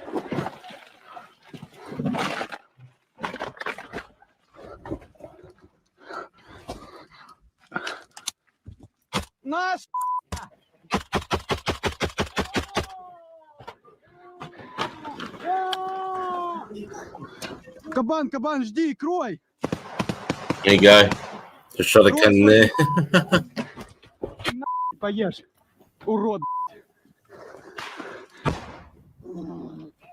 M: Нас! Кабан, жди, крой!
A: There you go. Just shot a cannon there.
M: Поешь, урод.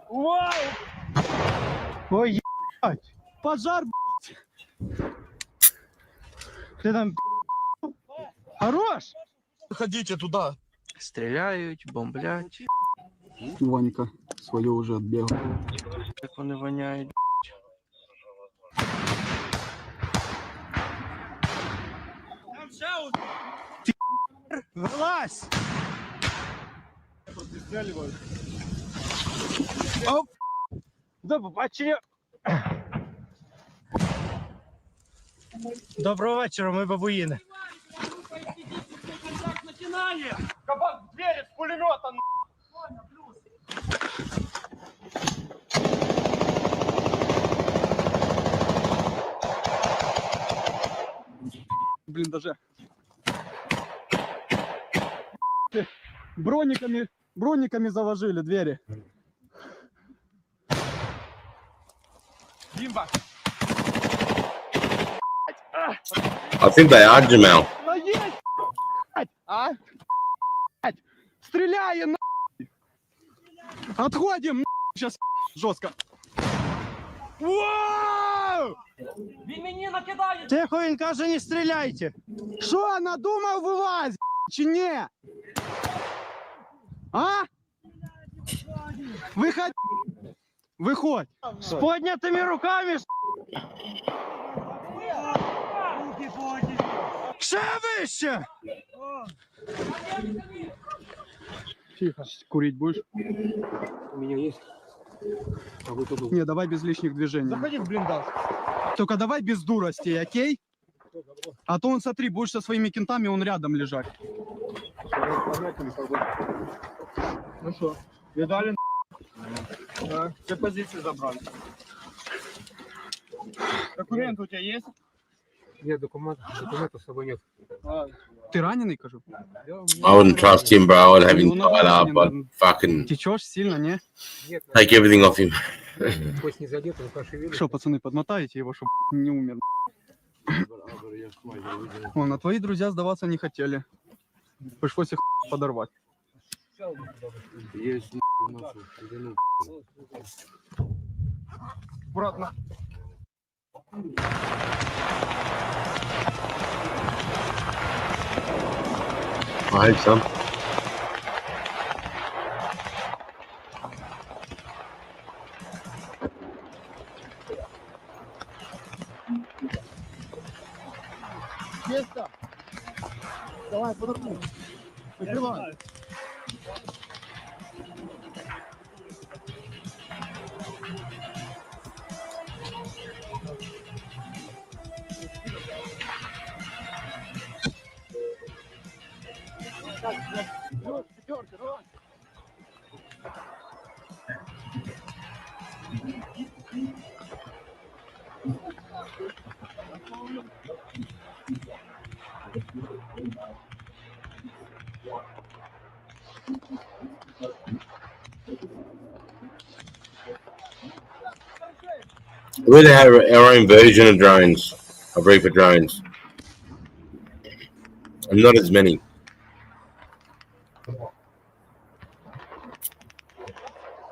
E: Вау!
M: Ой, ебать! Пожар, блядь! Ты там... Хорош!
E: Ходите туда.
M: Стреляют, бомблять.
G: Ванька свое уже отбегал.
M: Как вони воняють.
E: Там ще один.
M: Вылазь! Оп! До побачення! Доброго вечора, ми бабуїни.
E: Кабан, двери с пулемета.
M: блиндаже. Брониками заложили двери.
E: Бимба!
A: I think they are, Jamal.
M: Да есть, а? Стреляем, на. Отходим, сейчас жестко. Вау!
E: Він мені накидає!
M: Тихо, він каже, не стріляйте. Що, надумав вилазь, чи ні? А? Виходь. Виходь. З поднятими руками. Ще вище. Тихо. Курить будешь?
B: У меня есть. А вы тут?
M: Не, давай без лишних движений.
E: Заходи в бліндаж.
M: Только давай без дурости, окей? А то он, смотри, будешь со своими кентами, он рядом лежать.
E: Ну що, віддали? Так, все позиції забрали. Документы у тебя есть?
B: Нет, документов с собой нет.
M: Ты раненый, кажу?
A: I wouldn't trust him, bro. I'd have him tied up. I'd fucking
M: Течешь сильно, не?
B: Нет,
A: take everything off him.
B: кость не задета, но пошевелил.
M: Что, пацаны, подмотаете его, чтобы не умер? Вон, а твои друзья сдаваться не хотели. Пришлось их подорвать.
B: Есть нашу.
E: Аккуратно.
A: I hope so.
E: Место. Давай, подорву. Прикрывай. Пятерка, давай.
A: We really have our own version of drones, of Reaper drones. And not as many.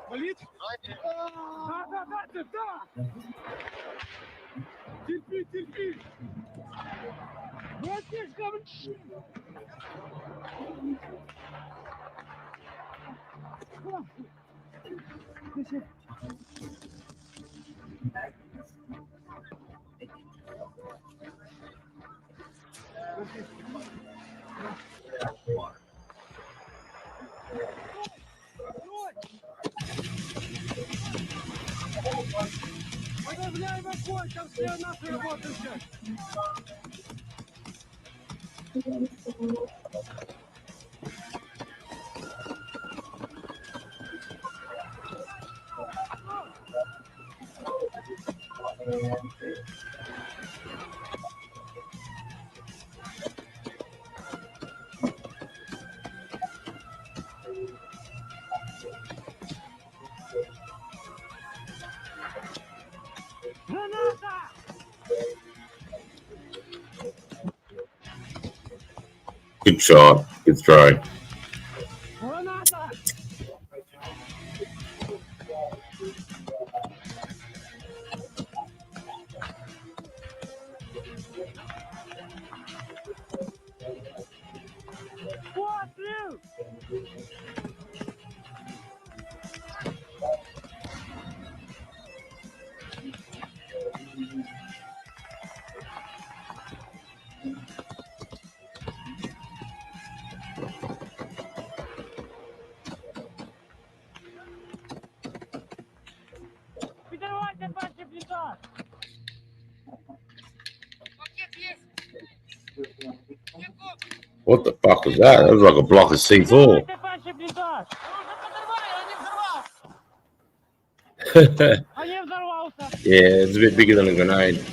E: Болит? Да. Терпи. Братишка, подавляй огонь, там все наши работающие.
A: Good shot. Good throw. What the fuck was that? That was like a block of C4. Yeah, it's a bit bigger than a grenade.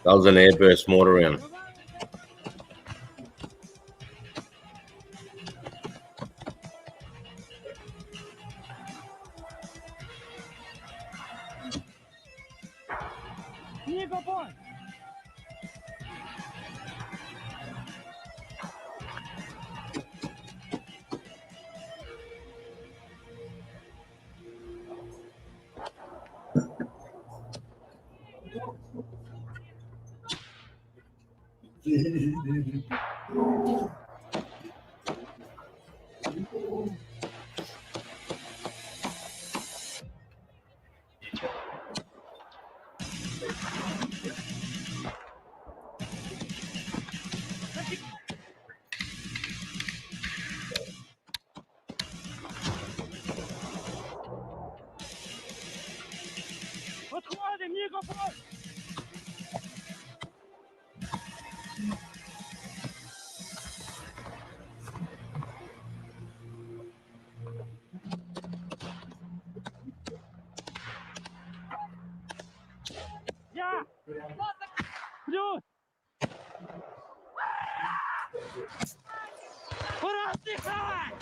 A: That was an airburst mortar round.
E: Nico, boy! Подходим, Nico, boy! Я! Плюс! Пора отдыхать!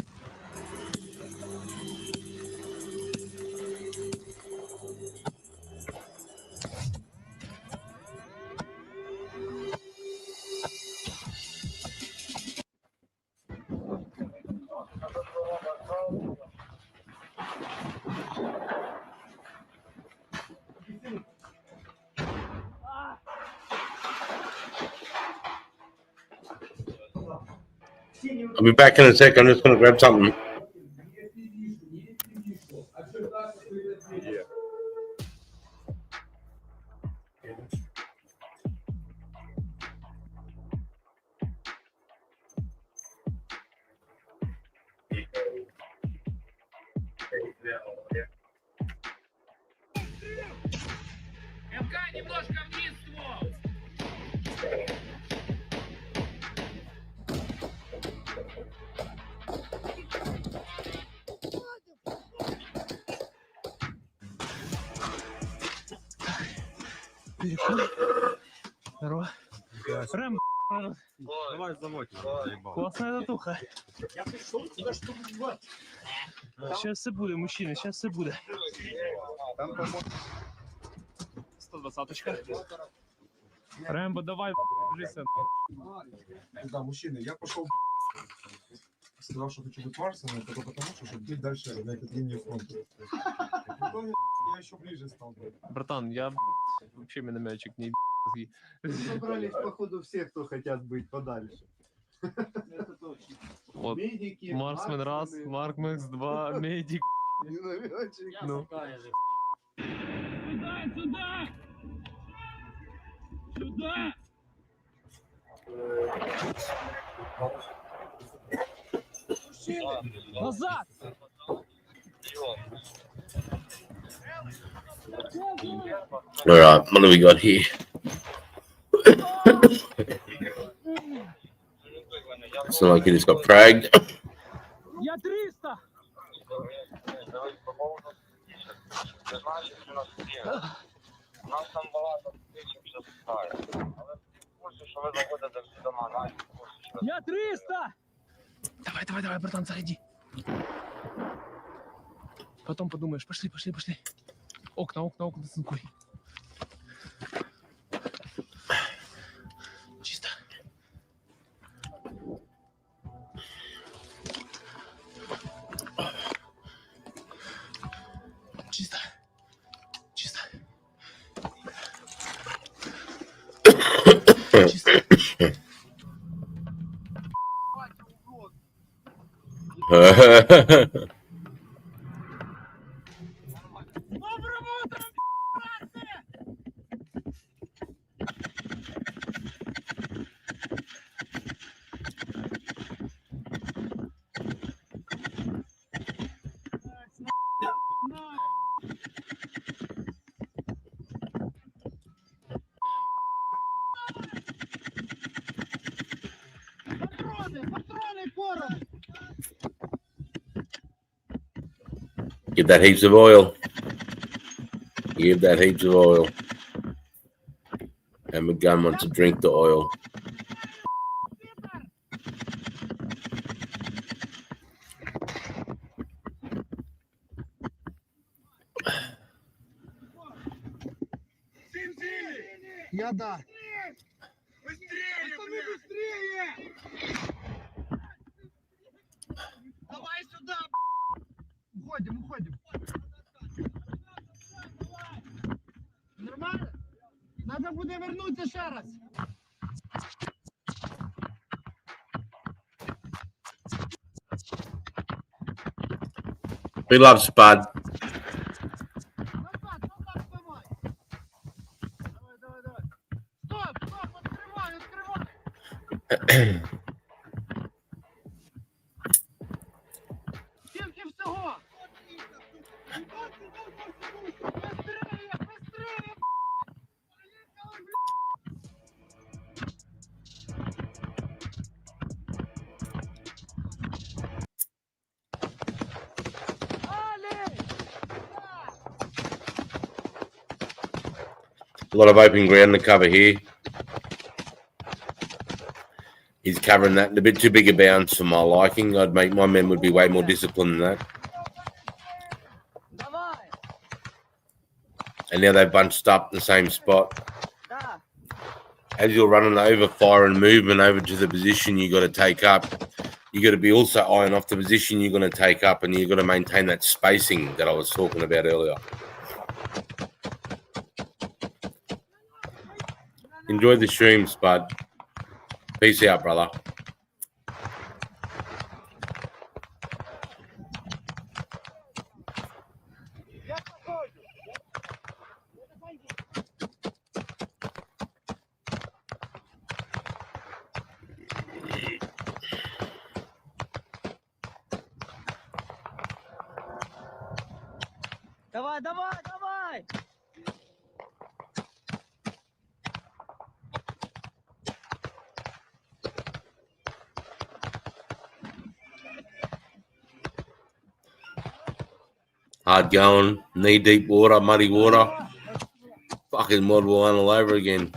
A: I'll be back in a sec. I'm just going to grab something.
E: МК немножко вниз ствол!
M: Здорово. Рэм,
B: Давай заводь.
M: классная татуха. Сейчас все буде, мужчина, сейчас все буде. 120-очка. Рэмбо, давай, держися.
G: Да, мужчины, я пошел. Сказал, что хочу быть Марсом, только потому, что чтобы быть дальше на этой линии фронта. Я еще ближе стал.
M: Братан, я вообще минометчик не мозги.
G: Собрались, походу, все, кто хотят быть подальше. Это точно.
M: Вот.
G: Медики,
M: Марсмен раз, Маркмекс 2, медик.
G: минометчик.
M: Ну.
E: Сюда, сюда! Сюда! Назад!
A: All right, what do we got here? So like he just got fragged.
E: Я 300!
K: У нас там багато тисяч вже питає. Але курсі, що ви заходите всі дома, наші курсі, що ви...
E: Я 300!
M: Давай, братан, заходи. Потом подумаешь, пошли. Окна замкуй. Чисто.
E: Патроны, порох!
A: Give that heaps of oil. Give that heaps of oil. And And my gun wants to drink the oil.
E: Я да. Быстрее, быстрее! Давай сюда, уходим, уходим. Нормально? Надо буде вернутися ще раз.
A: We love Spud.
E: Стоп, стоп, відкривай, відкривай. Скільки всього? Быстрее, быстрее!
A: A lot of open ground to cover here. He's covering that a bit too big a bounce for my liking. I'd make my men would be way more disciplined than that. And now they've bunched up in the same spot. As you're running over fire and movement over to the position you got to take up, you got to be also eyeing off the position you're going to take up, and you've got to maintain that spacing that I was talking about earlier. Enjoy the stream, Spud. Peace out, brother.
E: Давай, давай, давай!
A: Hard going, knee deep water, muddy water. Fucking mud wine all over again.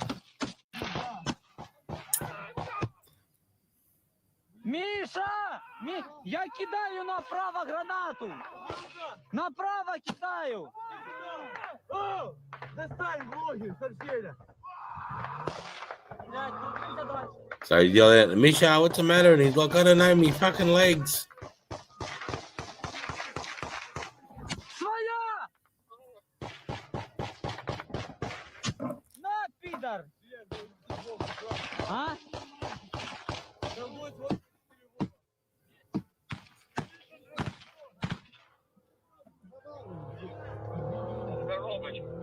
E: Миша! Я кидаю направо гранату! Направо кидаю! Достань блоги, Саргеля!
A: So he's yelling at Misha, what's the matter? And he's like, I don't know, me fucking legs.
E: Своя! На, пидор! А?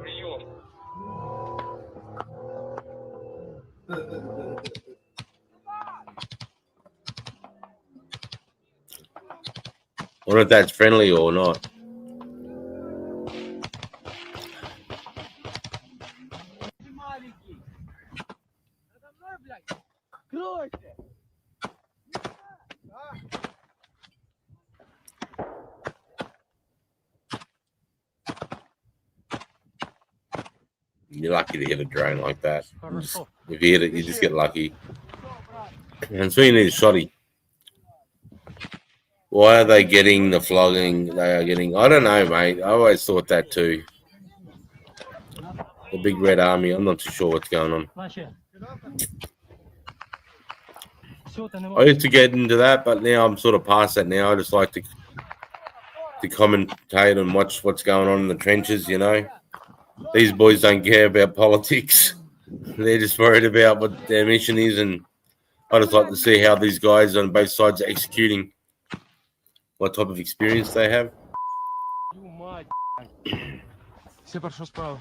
K: Прием.
A: I wonder if that's friendly or not. You're lucky to hit a drone like that. If you hit it, you just get lucky. And so you need a shotty. Why are they getting the flogging they are getting? I don't know, mate. I always thought that too. The big red army. I'm not too sure what's going on. I used to get into that, but now I'm sort of past that now. I just like to commentate and watch what's going on in the trenches, you know. These boys don't care about politics. They're just worried about what their mission is, and I just like to see how these guys on both sides are executing, what type of experience they have.
M: Сепар, що справа?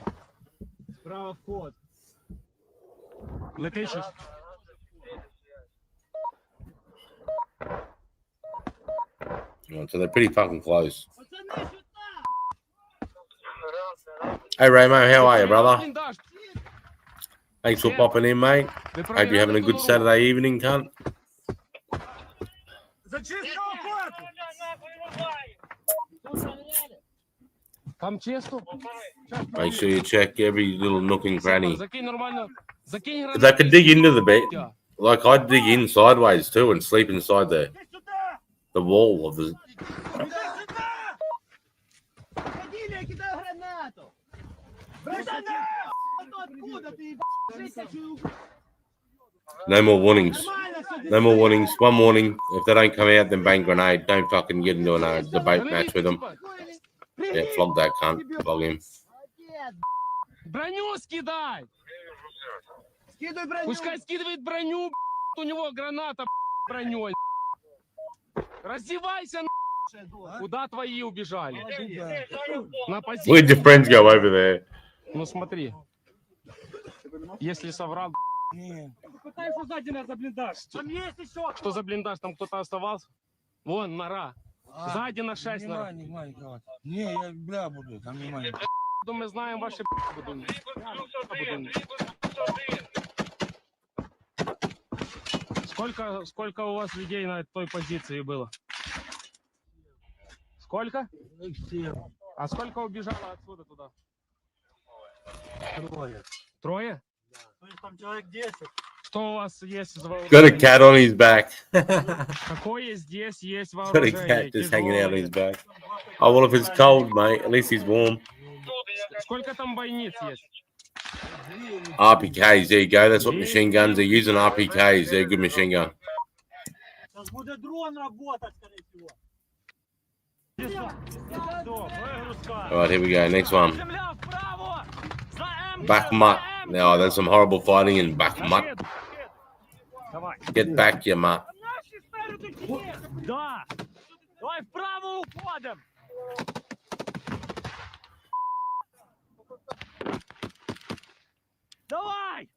H: Справа вход.
M: Летиш?
A: So they're pretty fucking close. Hey, Ramo, how are you, brother? Thanks for popping in, mate. Hope you're having a good Saturday evening, cunt.
M: Там чисто?
A: Make sure you check every little nook and cranny.
M: Закинь нормально
A: They could dig into the bed. Like I'd dig in sideways too and sleep inside the wall of the. No more warnings. No more warnings. One warning. If they don't come out, then bang grenade. Don't fucking get into a debate match with them. Yeah, flog that cunt. Flog him.
E: Броню скидай! Пускай скидывает броню, у него граната броней. Раздевайся, куда твои убежали? На позицию.
A: Where'd your friends go over there?
E: Ну смотри, если соврал. Пытаешься сзади нас за блиндаж. Там есть еще. Что за блиндаж? Там кто-то оставался? Вон, нора. Сзади на 6 нора.
B: Не, я бля буду, там внимание.
E: Мы знаем ваши будут. Сколько у вас людей на той позиции было? Сколько? А сколько убежало отсюда туда? Трое?
H: То есть там человек 10.
E: Что у вас есть?
A: Got a cat on his back.
E: Какое здесь есть
A: Got a
E: вооружение?
A: cat just hanging out on his back. Oh well, if it's cold, mate, at least he's warm.
E: Сколько там бойниц есть?
A: RPKs, there you go. That's what machine guns are using. RPKs, they're a good machine gun.
H: Сейчас будет дрон работать, скорее всего.
A: All right, here we go. Next one. Bakhmut. Now, there's some horrible fighting in Bakhmut. Get back, you mutt.
E: Да! Давай вправо уходим! Давай!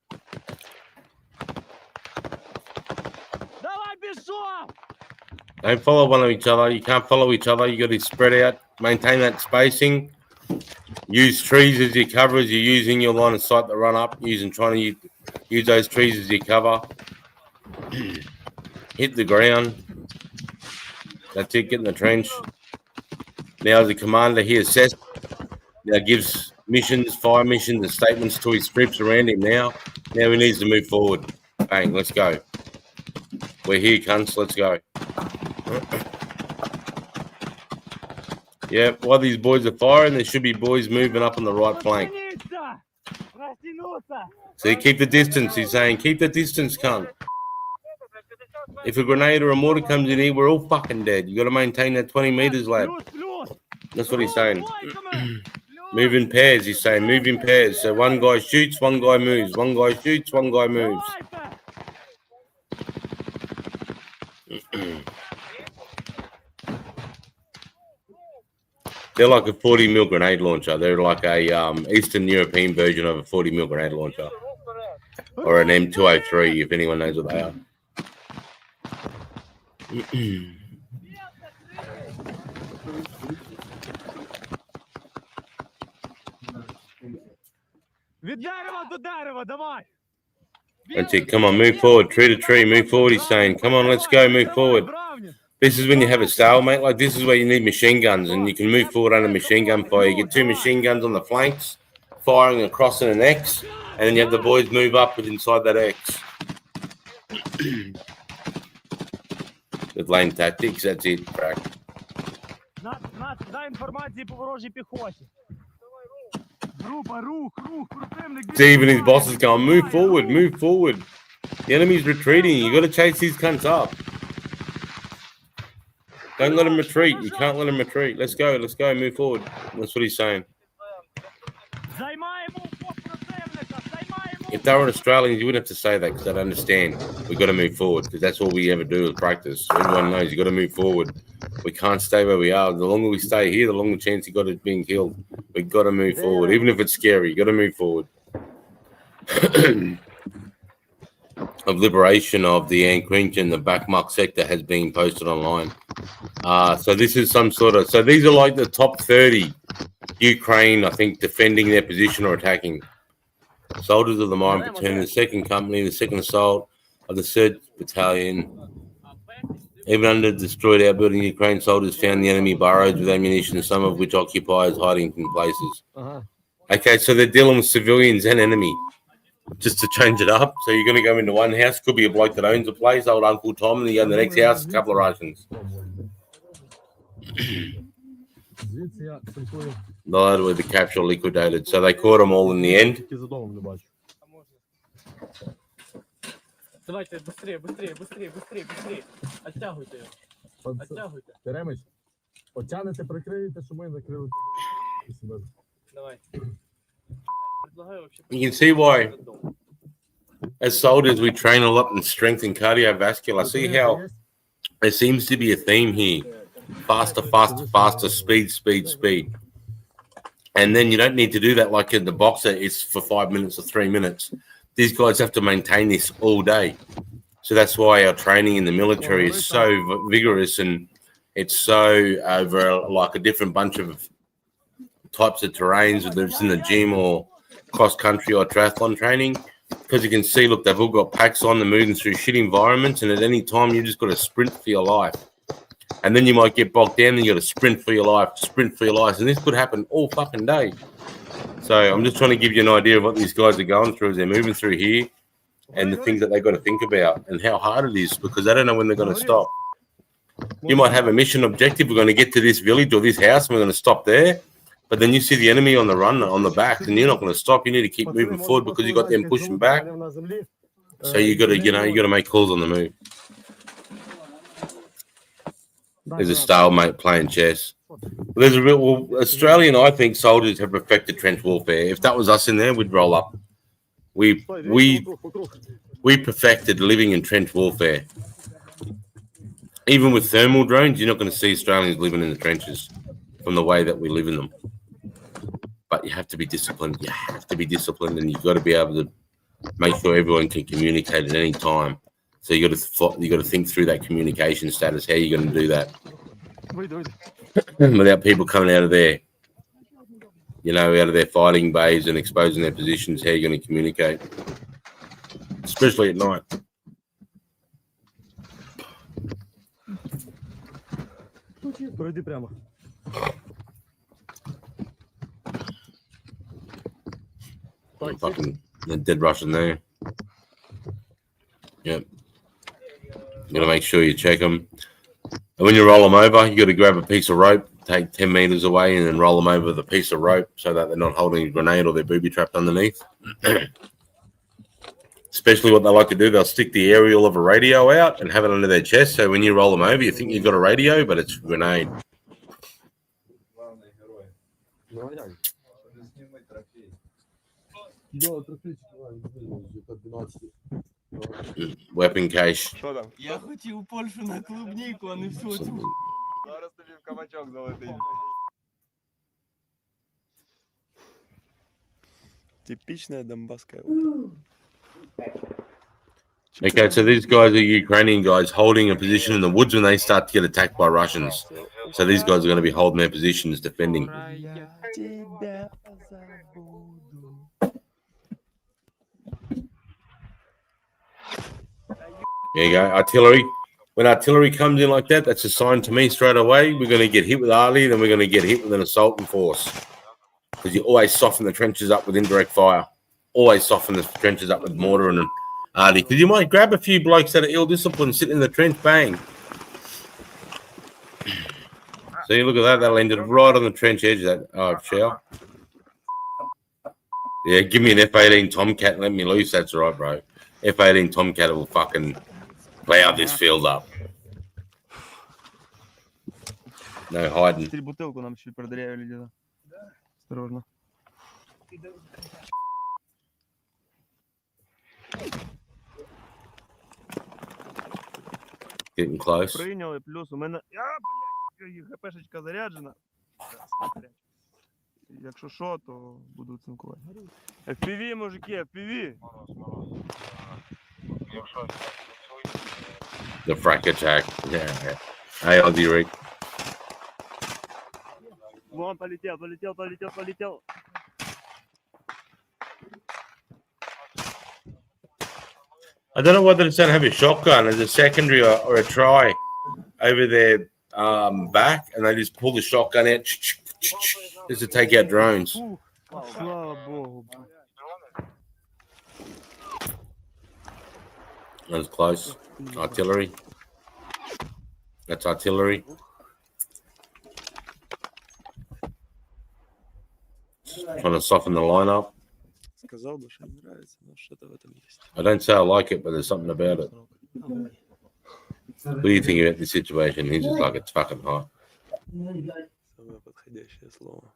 E: Давай, бежим!
A: Don't follow one of each other. You can't follow each other. You got to spread out. Maintain that spacing. Use trees as your cover as you're using your line of sight to run up. Trying to use those trees as your cover. Hit the ground. That's it. Get in the trench. Now the commander he assesses. Now gives missions, fire missions, and statements to his troops around him. Now he needs to move forward. Bang. Let's go. We're here, cunts. Let's go. Yeah, while these boys are firing, there should be boys moving up on the right flank. See, keep the distance. He's saying, keep the distance, cunt. If a grenade or a mortar comes in here, we're all fucking dead. You got to maintain that 20 meters, lad. That's what he's saying. Move in pairs, he's saying. Move in pairs. So one guy shoots, one guy moves. One guy shoots, one guy moves. They're like a 40 mil grenade launcher. They're like a Eastern European version of a 40 mil grenade launcher, or an M203, if anyone knows what they are.
E: Від дерева до дерева, давай!
A: That's it. Come on, move forward. Tree to tree, move forward. He's saying, come on, let's go, move forward. This is when you have a stalemate. Like, this is where you need machine guns, and you can move forward under machine gun fire. You get two machine guns on the flanks, firing across in an X, and then you have the boys move up with inside that X. With lane tactics, that's it, crack.
E: Дай інформації по ворожій піхоті. Група, рух, противник.
A: See, even his boss is going, move forward, move forward. The enemy's retreating. You got to chase these cunts up. Don't let him retreat. You can't let him retreat. Let's go, move forward. That's what he's saying. If they were Australians, you wouldn't have to say that because they'd understand. We've got to move forward because that's all we ever do is practice. Everyone knows you got to move forward. We can't stay where we are. The longer we stay here, the longer chance you got of being killed. We've got to move forward. Even if it's scary, you got to move forward. Of liberation of the Ankrinch the Bakhmut sector has been posted online. So this is some sort of... So these are like the top 30 Ukraine, I think, defending their position or attacking. Soldiers of the Mine Platoon, the 2nd Company, the 2nd Assault of the 3rd Battalion. Even under destroyed outbuilding, Ukraine soldiers found the enemy burrows with ammunition, some of which occupiers hiding in places. Okay, so they're dealing with civilians and enemy. just to change it up. So you're going to go into one house, could be a bloke that owns a place, old Uncle Tom, and you go in the next house, a couple of Russians. None were the capture liquidated. So they caught them all in the end.
E: Давайте быстрее. Оттягуйте його. Оттягуйте.
G: Теремич, потягнете, прикриєте, щоб ми закрили.
E: Давай.
A: You can see why, as soldiers, we train a lot in strength and cardiovascular. See how there seems to be a theme here. Faster, speed. And then you don't need to do that like in the boxer, it's for 5 minutes or 3 minutes. These guys have to maintain this all day. So that's why our training in the military is so vigorous, and it's so over like a different bunch of types of terrains, whether it's in the gym or cross-country or triathlon training. Because you can see, look, they've all got packs on, they're moving through shit environments, and at any time you just got to sprint for your life. And then you might get bogged down and you got to sprint for your life. And this could happen all fucking day. So I'm just trying to give you an idea of what these guys are going through as they're moving through here, and the things that they've got to think about and how hard it is, because they don't know when they're going to stop. You might have a mission objective. We're going to get to this village or this house, and we're going to stop there. But then you see the enemy on the run, on the back, and you're not going to stop. You need to keep moving forward because you got them pushing back. So you got to make calls on the move. There's a stalemate playing chess. Australian, I think, soldiers have perfected trench warfare. If that was us in there, we'd roll up. We perfected living in trench warfare. Even with thermal drones, you're not going to see Australians living in the trenches from the way that we live in them. But you have to be disciplined. And you've got to be able to make sure everyone can communicate at any time. So you got to think through that communication status. How are you going to do that without people coming out of their fighting bays and exposing their positions? How are you going to communicate, especially at night?
F: Пройди прямо.
A: Fucking dead Russian there. Yep. You got to make sure you check them. And when you roll them over, you got to grab a piece of rope, take 10 meters away, and then roll them over with a piece of rope so that they're not holding a grenade or they're booby trapped underneath. Especially what they like to do, they'll stick the aerial of a radio out and have it under their chest. So when you roll them over, you think you've got a radio, but it's a grenade. Weapon cache.
N: Я хотів Польщу на клубніку, а не всю цю. Зараз тобі в кабачок залетить. Типичная донбасская.
A: Okay, so these guys are Ukrainian guys holding a position in the woods when they start to get attacked by Russians. So these guys are going to be holding their positions, defending. There you go, artillery. When artillery comes in like that, that's a sign to me straight away. We're going to get hit with artillery, then we're going to get hit with an assault and force. Because you always soften the trenches up with indirect fire. Always soften the trenches up with mortar and artillery. Because you might grab a few blokes that are ill-disciplined sitting in the trench, bang. See, look at that. That landed right on the trench edge, that shell. Yeah, give me an F-18 Tomcat and let me loose. That's right, bro. F-18 Tomcat will fucking plow this field up. No hiding.
N: Бутылку нам чуть продырявили где-то. Осторожно.
A: Getting close.
N: Прийняли, плюс у мене... ГПшечка заряджена. Якщо що, то буду цинкувати. FPV, мужики, FPV!
A: The frack attack. Yeah. Hey, Aussie Rick.
N: Вон, полетел.
A: I don't know whether it's don't have a shotgun as a secondary or a try over their back, and they just pull the shotgun out just to take out drones.
N: Слава Богу.
A: That's close. Artillery. That's artillery. Trying to soften the line up.
N: Сказал бы, что не нравится, но что-то в этом есть.
A: I don't say I like it, but there's something about it. What do you think about this situation? He's just like, it's fucking hot.
N: Самое подходящее слово.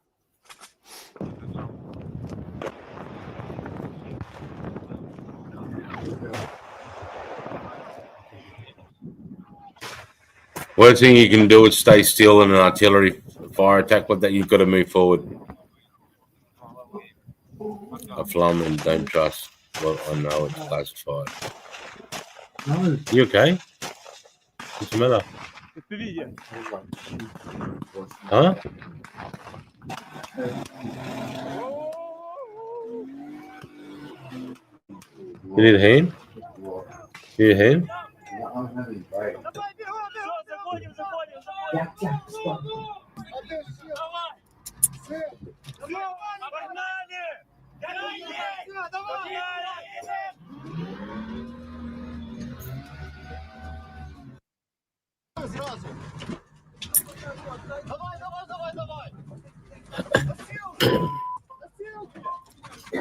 A: Worst thing you can do is stay still in an artillery fire attack like that. You've got to move forward. A flum and don't trust. Well, I know it's classified. You okay? What's the matter? Huh? You need a hand? You need a hand?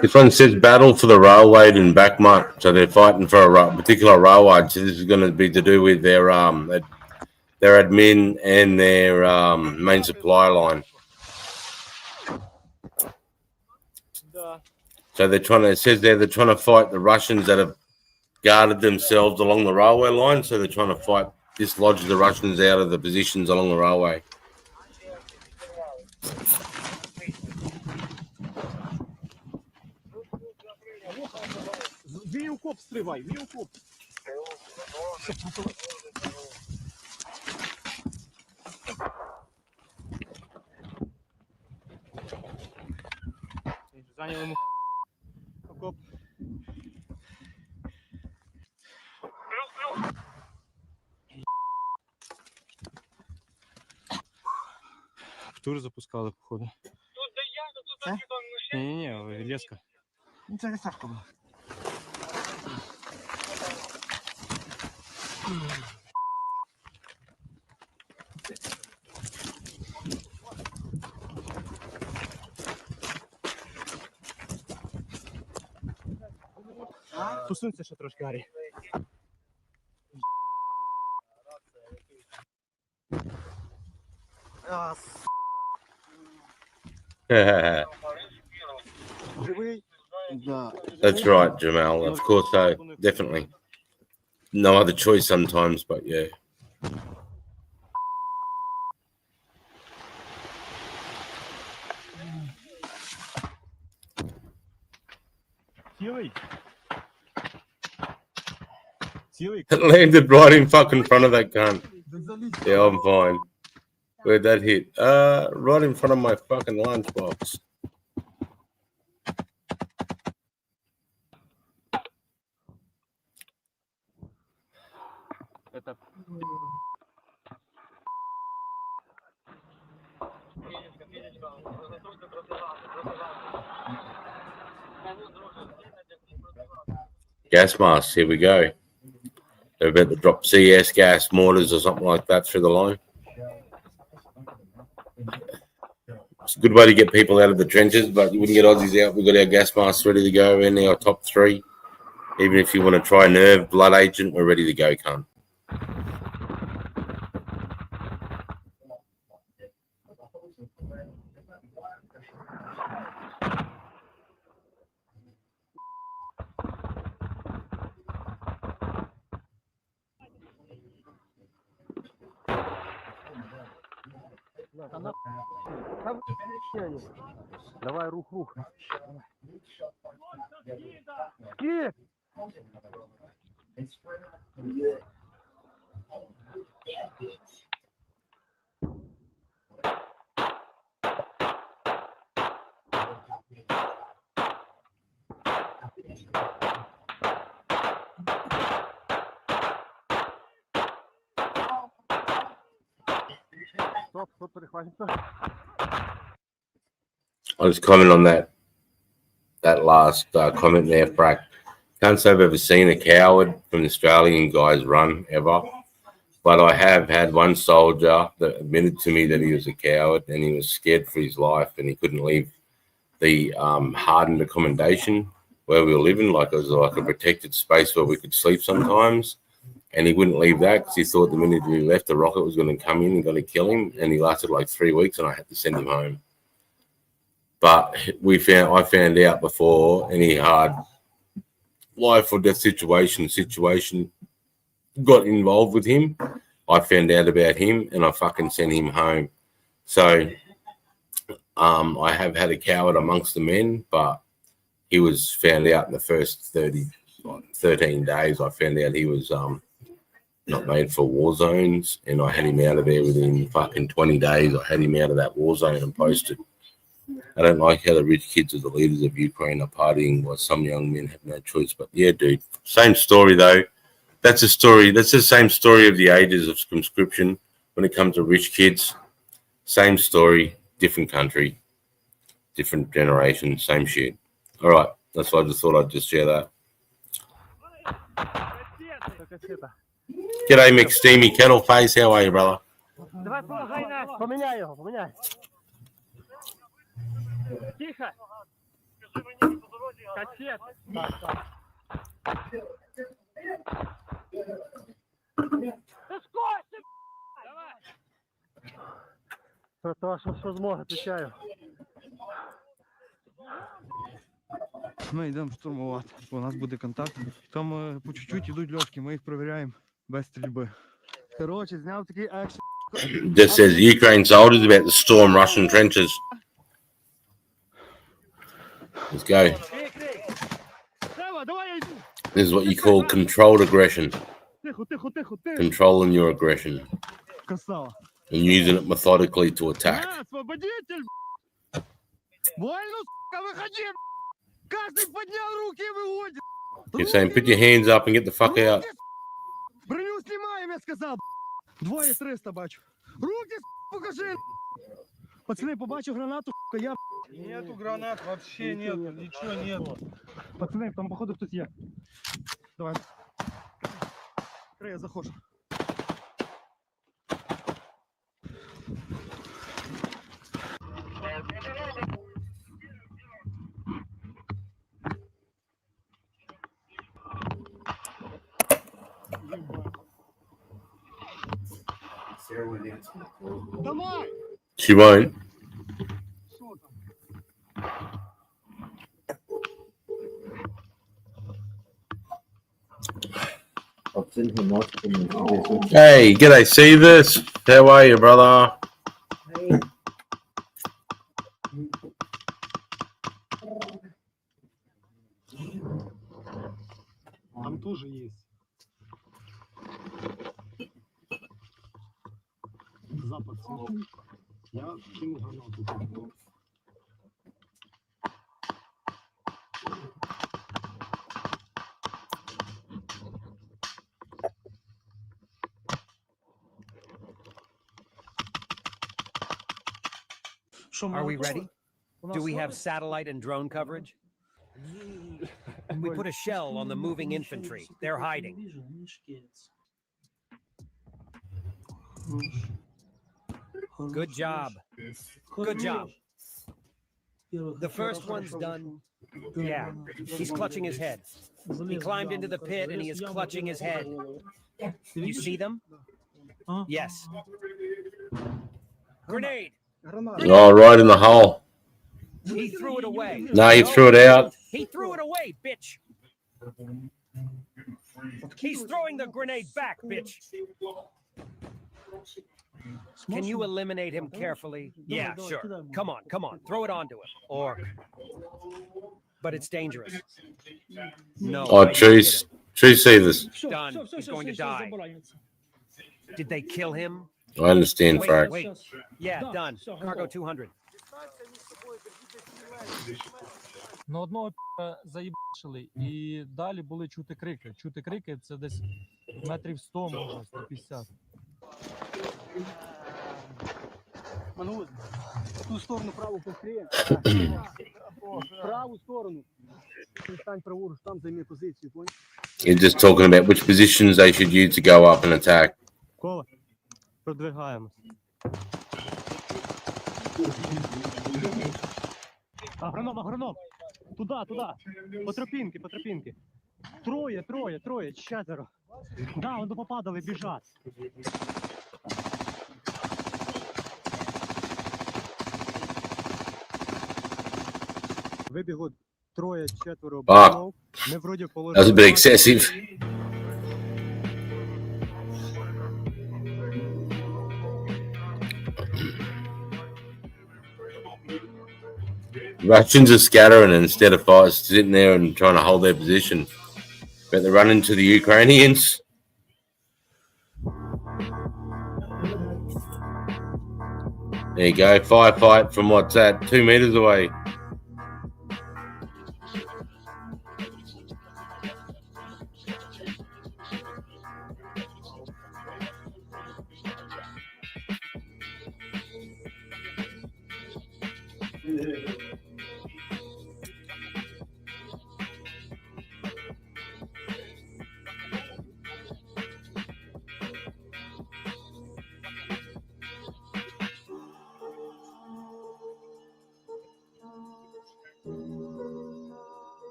A: This one says battle for the railway in Bakhmut, so they're fighting for a particular railway. So this is going to be to do with their admin and their main supply line. So they're trying to. It says there they're trying to fight the Russians that have guarded themselves along the railway line. So they're trying to fight, dislodge the Russians out of the positions along the railway.
M: Вилку встривай, вилку. Занял ему окоп. В тур запускали, походу. Не-не-не, леска. Ну, це лесашка була. Посунься ще трошки, Арі. Живий? Да.
A: That's right, Jamal. Of course, so definitely. No other choice sometimes, but yeah. It landed right in fucking front of that cunt. Yeah, I'm fine. Where'd that hit? Right in front of my fucking lunchbox. Gas masks, here we go. They're about to drop CS gas mortars or something like that through the line. It's a good way to get people out of the trenches, but you wouldn't get Aussies out. We've got our gas masks ready to go in our top 3. Even if you want to try nerve, blood agent, we're ready to go, cunt.
F: Давай, рух. Скид! Стоп, перехватимся.
A: I'll just comment on that last comment there, Frack. Can't say I've ever seen a coward from the Australian guys run ever, but I have had one soldier that admitted to me that he was a coward and he was scared for his life and he couldn't leave the hardened accommodation where we were living. Like it was like a protected space where we could sleep sometimes, and he wouldn't leave that because he thought the minute he left, the rocket was going to come in and going to kill him. And he lasted like 3 weeks, and I had to send him home. But I found out before any hard life or death situation got involved with him. I found out about him and I fucking sent him home. So I have had a coward amongst the men, but he was found out in the first 13 days. I found out he was not made for war zones, and I had him out of there within fucking 20 days. I had him out of that war zone and posted. I don't like how the rich kids are the leaders of Ukraine are partying while some young men have no choice. But yeah, dude, same story though. That's a story. That's the same story of the ages of conscription when it comes to rich kids. Same story, different country, different generation, same shit. All right, that's why I just thought I'd just share that. G'day, McSteamy Kettle Face. How are you, brother?
F: Давай, помогай нас. Поменяй его, поменяй. Тихо. Кассет. Про то, що зможе, отвечаю.
M: Ми йдемо штурмувати, бо у нас буде контакт. Там по чуть-чуть йдуть льотки, ми їх перевіряємо без стрільби. Коротше, зняв такий екшн.
A: Just says Ukraine soldiers about to storm Russian trenches. Let's go. This is what you call controlled aggression. Controlling your aggression. And using it methodically to attack. You're saying put your hands up and get the fuck out.
M: Броню знімаємо, я сказав. 2,300 бачу. Руки, покажи. Пацани, побачу гранату, я...
N: Нету гранат, вообще нету, ничего нету.
M: Пацани, там походу хтось є. Давай. Я заходжу.
A: She won't. Hey, g'day, see this? How are you, brother?
M: Там тоже есть. Запад. Я кину гранату.
O: Are we ready? Do we have satellite and drone coverage? We put a shell on the moving infantry. They're hiding. Good job. Good job. The first one's done. Yeah, he's clutching his head. He climbed into the pit and he is clutching his head. You see them? Yes. Grenade.
A: Oh, right in the hole.
O: He threw it away.
A: No, he threw it out.
O: He threw it away, bitch. He's throwing the grenade back, bitch. Can you eliminate him carefully? Yeah, sure. Come on, come on. Throw it onto him. Or... But it's dangerous. No.
A: Oh, Cheese. Cheese, see this.
O: Done. He's going to die. Did they kill him?
A: I understand, Frank.
O: Wait. Yeah, done. Cargo 200.
P: На одного заїбашили, і далі були чути крики. Чути крики – це десь метрів 100, може, 150.
H: Мангуз, ту сторону праву повторі. Праву сторону. Стань праворуч, там займи позицію, понял?
A: You're just talking about which positions they should use to go up and attack.
F: Кола. Продвигаємось. Агроном. Туда. По тропинке. Троє, четверо. Да, вони попадали, біжать. Вибігло троє, четверо.
A: Fuck.
F: Ми вроді
A: That was a bit excessive. Russians are scattering instead of sitting there and trying to hold their position. But they're running to the Ukrainians. There you go. Firefight from what's that? 2 meters away.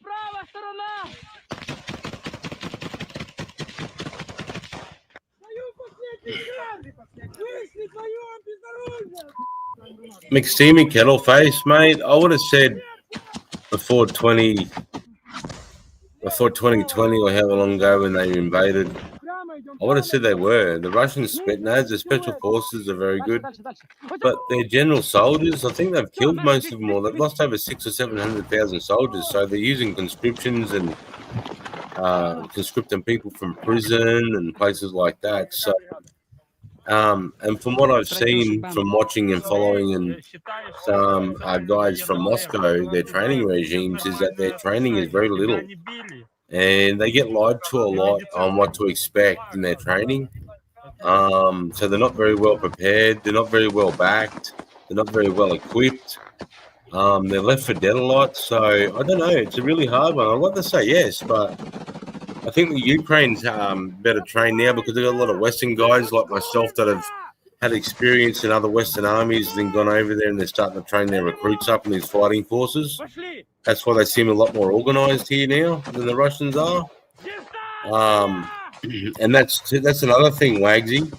E: Права сторона!
A: McSteamy kettle face, mate. I would have said before 2020 or how long ago when they invaded, I would have said they were. The Russian Spetsnaz, the special forces are very good, but their general soldiers, I think they've killed most of them all. They've lost over 600,000 or 700,000 soldiers, so they're using conscriptions and conscripting people from prison and places like that. So, and from what I've seen from watching and following and some guys from Moscow, their training regimes is that their training is very little. And they get lied to a lot on what to expect in their training. So they're not very well prepared. They're not very well backed. They're not very well equipped. They're left for dead a lot. So I don't know. It's a really hard one. I'd like to say yes, but I think the Ukraine's better trained now because they've got a lot of Western guys like myself that have had experience in other Western armies and then gone over there and they're starting to train their recruits up in these fighting forces. That's why they seem a lot more organized here now than the Russians are. And that's another thing, Wagsy,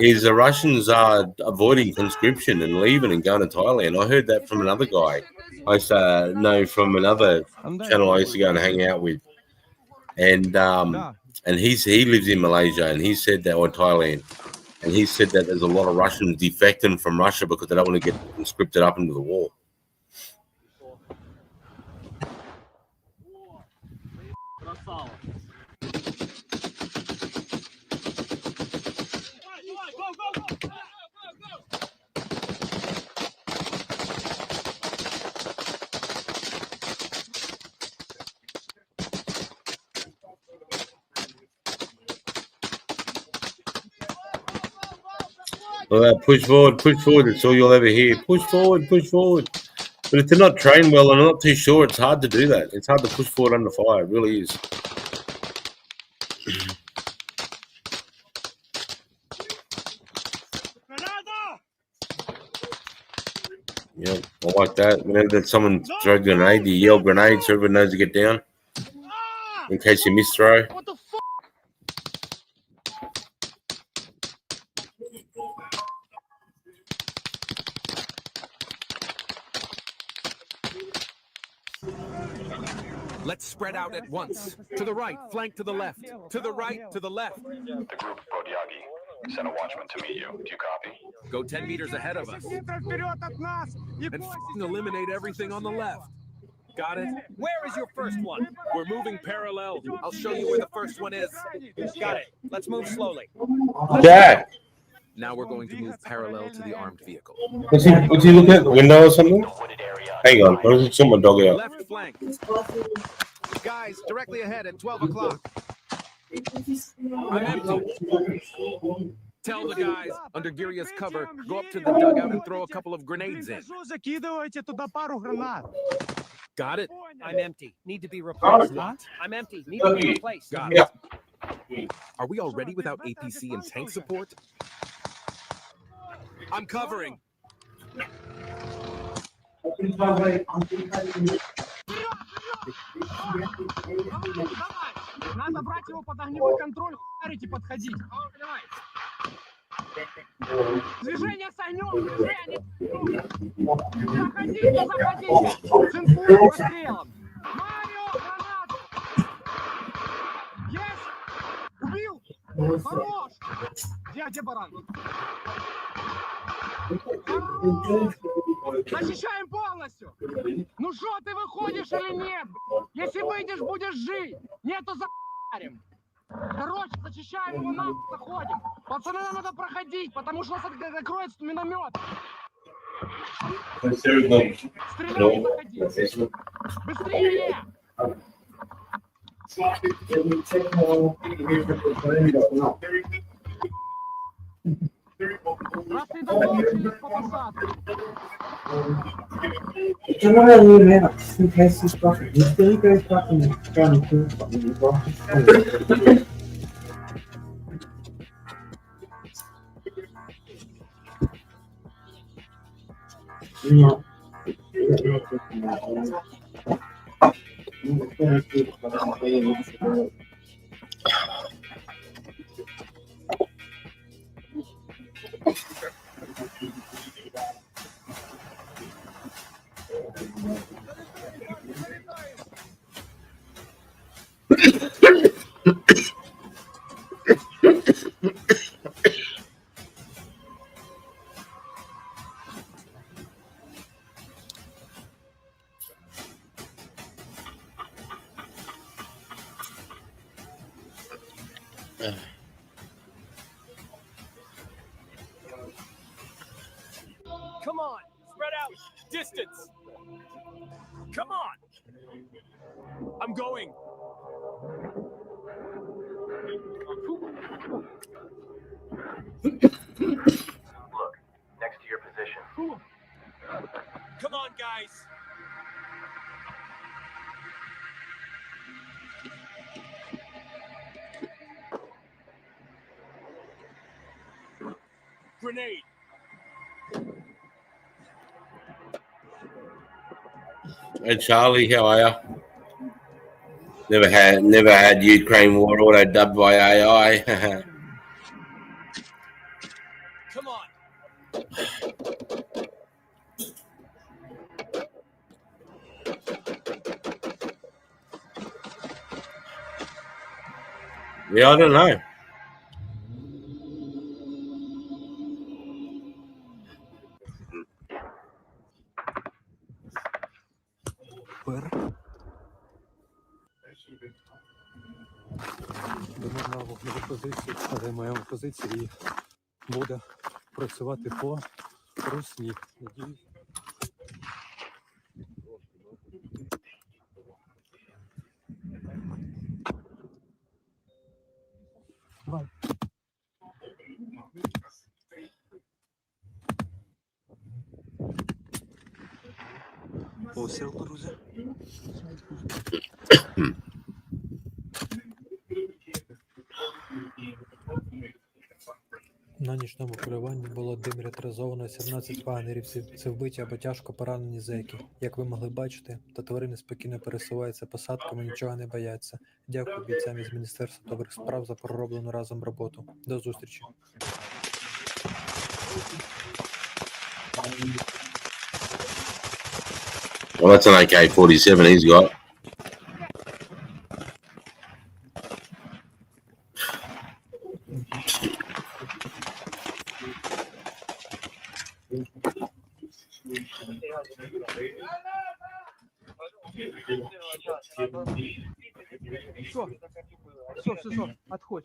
A: is the Russians are avoiding conscription and leaving and going to Thailand. I heard that from another guy I used to know from another channel I used to go and hang out with. And he lives in Malaysia and he said that, or Thailand, and he said that there's a lot of Russians defecting from Russia because they don't want to get conscripted up into the war. Well, push forward, that's all you'll ever hear. Push forward. But if they're not trained well, I'm not too sure. It's hard to do that. It's hard to push forward under fire. It really is. Yeah, I like that. Whenever someone throws a grenade, you yell grenade so everyone knows to get down. In case you miss throw.
Q: Let's spread out at once. To the right, flank to the left. To the right, to the left.
R: The group Bodyagi sent a watchman to meet you. Do you copy?
Q: Go 10 meters ahead of us. And f***ing eliminate everything on the left. Got it?
O: Where is your first one?
Q: We're moving parallel. I'll show you where the first one is.
O: Got it. Let's move slowly.
A: Jack!
Q: Now we're going to move parallel to the armed vehicle.
A: Was he looking at the window or something? Hang on, I was just my dog out.
Q: Left flank. Guys, directly ahead at 12 o'clock. I'm empty. Tell the guys, under Giria's cover, go up to the dugout and throw a couple of grenades in. Got it?
O: I'm empty. Need to be replaced. I'm empty. Need to be replaced.
Q: Got it. Are we all ready without APC and tank support? I'm covering.
E: Надо брать его под огневой контроль, харить и подходить. Давай. Движение с огнем, движение. Заходите, заходите. Цинкуем пострелом. Марио, гранату. Есть. Убил. Хорош. Где баран? Хорош. Защищаем полностью. Ну что, ты выходишь или нет? Если выйдешь, будешь жить. Нету за***рем. Короче, зачищаем его, нам заходим. Пацаны, нам надо проходить, потому что нас закроет миномет. Стреляй, заходи. Быстрее! Раз ты дополнишь по посадке.
Q: Come on, spread out, distance. Come on. I'm going.
K: Look, next to your position.
Q: Come on, guys. Grenade.
A: Hey Charlie, how are you? Never had Ukraine war auto dubbed by AI.
Q: Come on.
A: Yeah, I don't know.
S: Дамо на вогневу позицію, займаємо позиції і буде працювати по русні. Надіюсь. Постріл, друзі. На нічному полюванні було демілітаризовано 17 вагнерівців. Це вбиті або тяжко поранені зеки. Як ви могли бачити, та тварини спокійно пересуваються посадками, нічого не бояться. Дякую бійцям із Міністерства добрих справ за пророблену разом роботу. До зустрічі.
A: Well, that's an AK-47 he's got.
E: Все, отходь.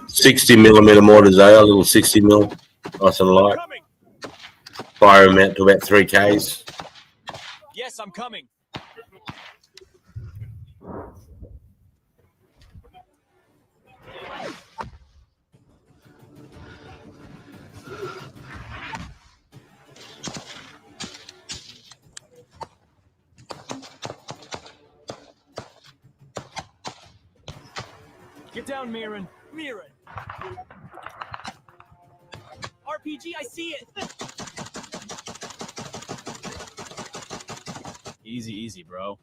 A: .60mm mortars, a little 60mm, nice and light. Fire them out to about 3 Ks.
Q: Yes, I'm coming. Get down, Mirren. Mirren. RPG, I see it. Easy, easy, bro.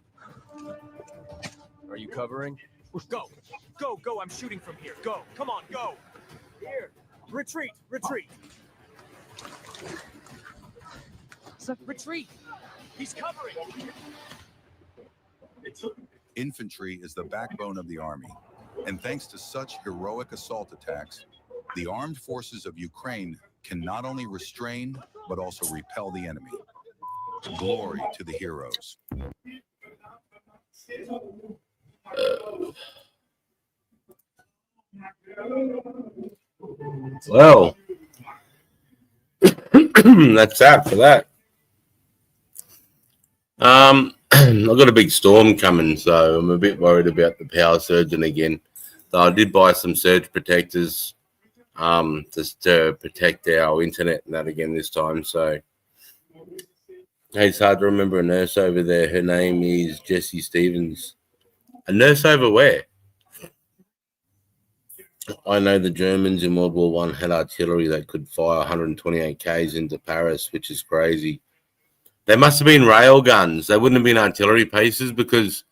Q: Are you covering? Go. Go, go. I'm shooting from here. Go. Come on, go. Here. Retreat, retreat. Retreat. He's covering.
C: Infantry is the backbone of the army, and thanks to such heroic assault attacks, the armed forces of Ukraine can not only restrain, but also repel the enemy. Glory to the heroes.
A: Well, that's that for that. I've got a big storm coming, so I'm a bit worried about the power surging again. So I did buy some surge protectors, just to protect our internet and that again this time. So, hey, it's hard to remember a nurse over there. Her name is Jessie Stevens. A nurse over where? I know the Germans in World War I had artillery that could fire 128 Ks into Paris, which is crazy. They must have been rail guns. They wouldn't have been artillery pieces, because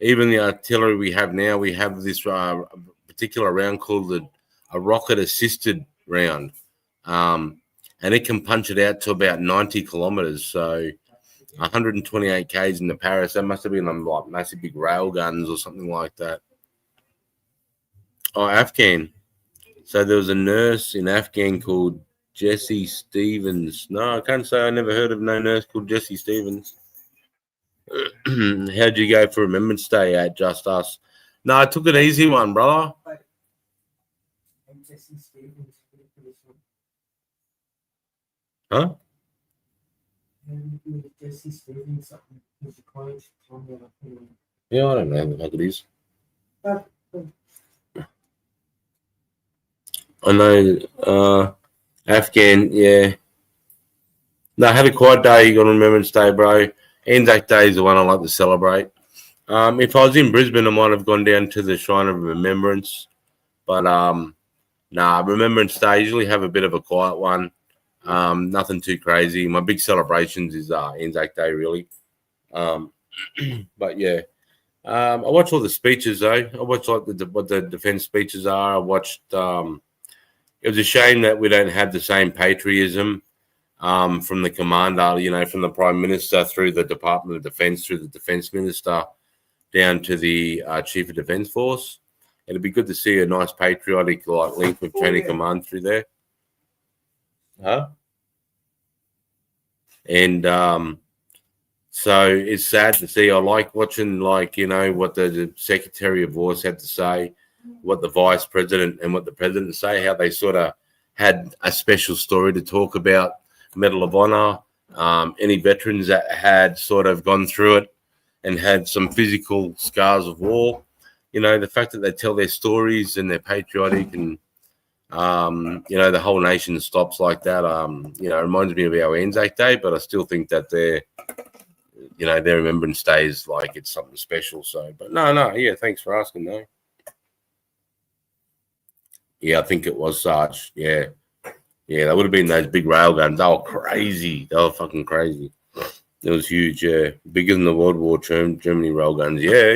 A: even the artillery we have now, we have this particular round called a rocket-assisted round, and it can punch it out to about 90 kilometers. So 128 Ks into Paris, that must have been like massive big rail guns or something like that. Oh, Afghan. So there was a nurse in Afghan called Jessie Stevens. No, I can't say I never heard of no nurse called Jessie Stevens. How'd you go for Remembrance Day at Just Us? No, I took an easy one, brother. Huh? Yeah, I don't know who the fuck it is. I know Afghan, yeah. No, I had a quiet day on Remembrance Day, bro. Anzac Day is the one I like to celebrate. If I was in Brisbane, I might have gone down to the Shrine of Remembrance. But, nah, Remembrance Day, I usually have a bit of a quiet one. Nothing too crazy. My big celebrations is Anzac Day, really. But, yeah. I watch all the speeches, though. I watch like what the defence speeches are. I watched... it was a shame that we don't have the same patriotism from the commander, you know, from the Prime Minister through the Department of Defence, through the Defence Minister, down to the Chief of Defence Force. It'd be good to see a nice patriotic like link with chain of command through there. Huh? And so it's sad to see. I like watching, like, you know, what the Secretary of War had to say, what the Vice President and what the President say, how they sort of had a special story to talk about Medal of Honor, any veterans that had sort of gone through it and had some physical scars of war. You know, the fact that they tell their stories and they're patriotic and, you know, the whole nation stops like that, you know, reminds me of our Anzac Day, but I still think that their Remembrance Day is like it's something special. So, but no, yeah, thanks for asking, though. Yeah, I think it was SARGE. Yeah, that would have been those big rail guns. They were crazy. They were fucking crazy. It was huge. Yeah, bigger than the World War Germany rail guns. Yeah.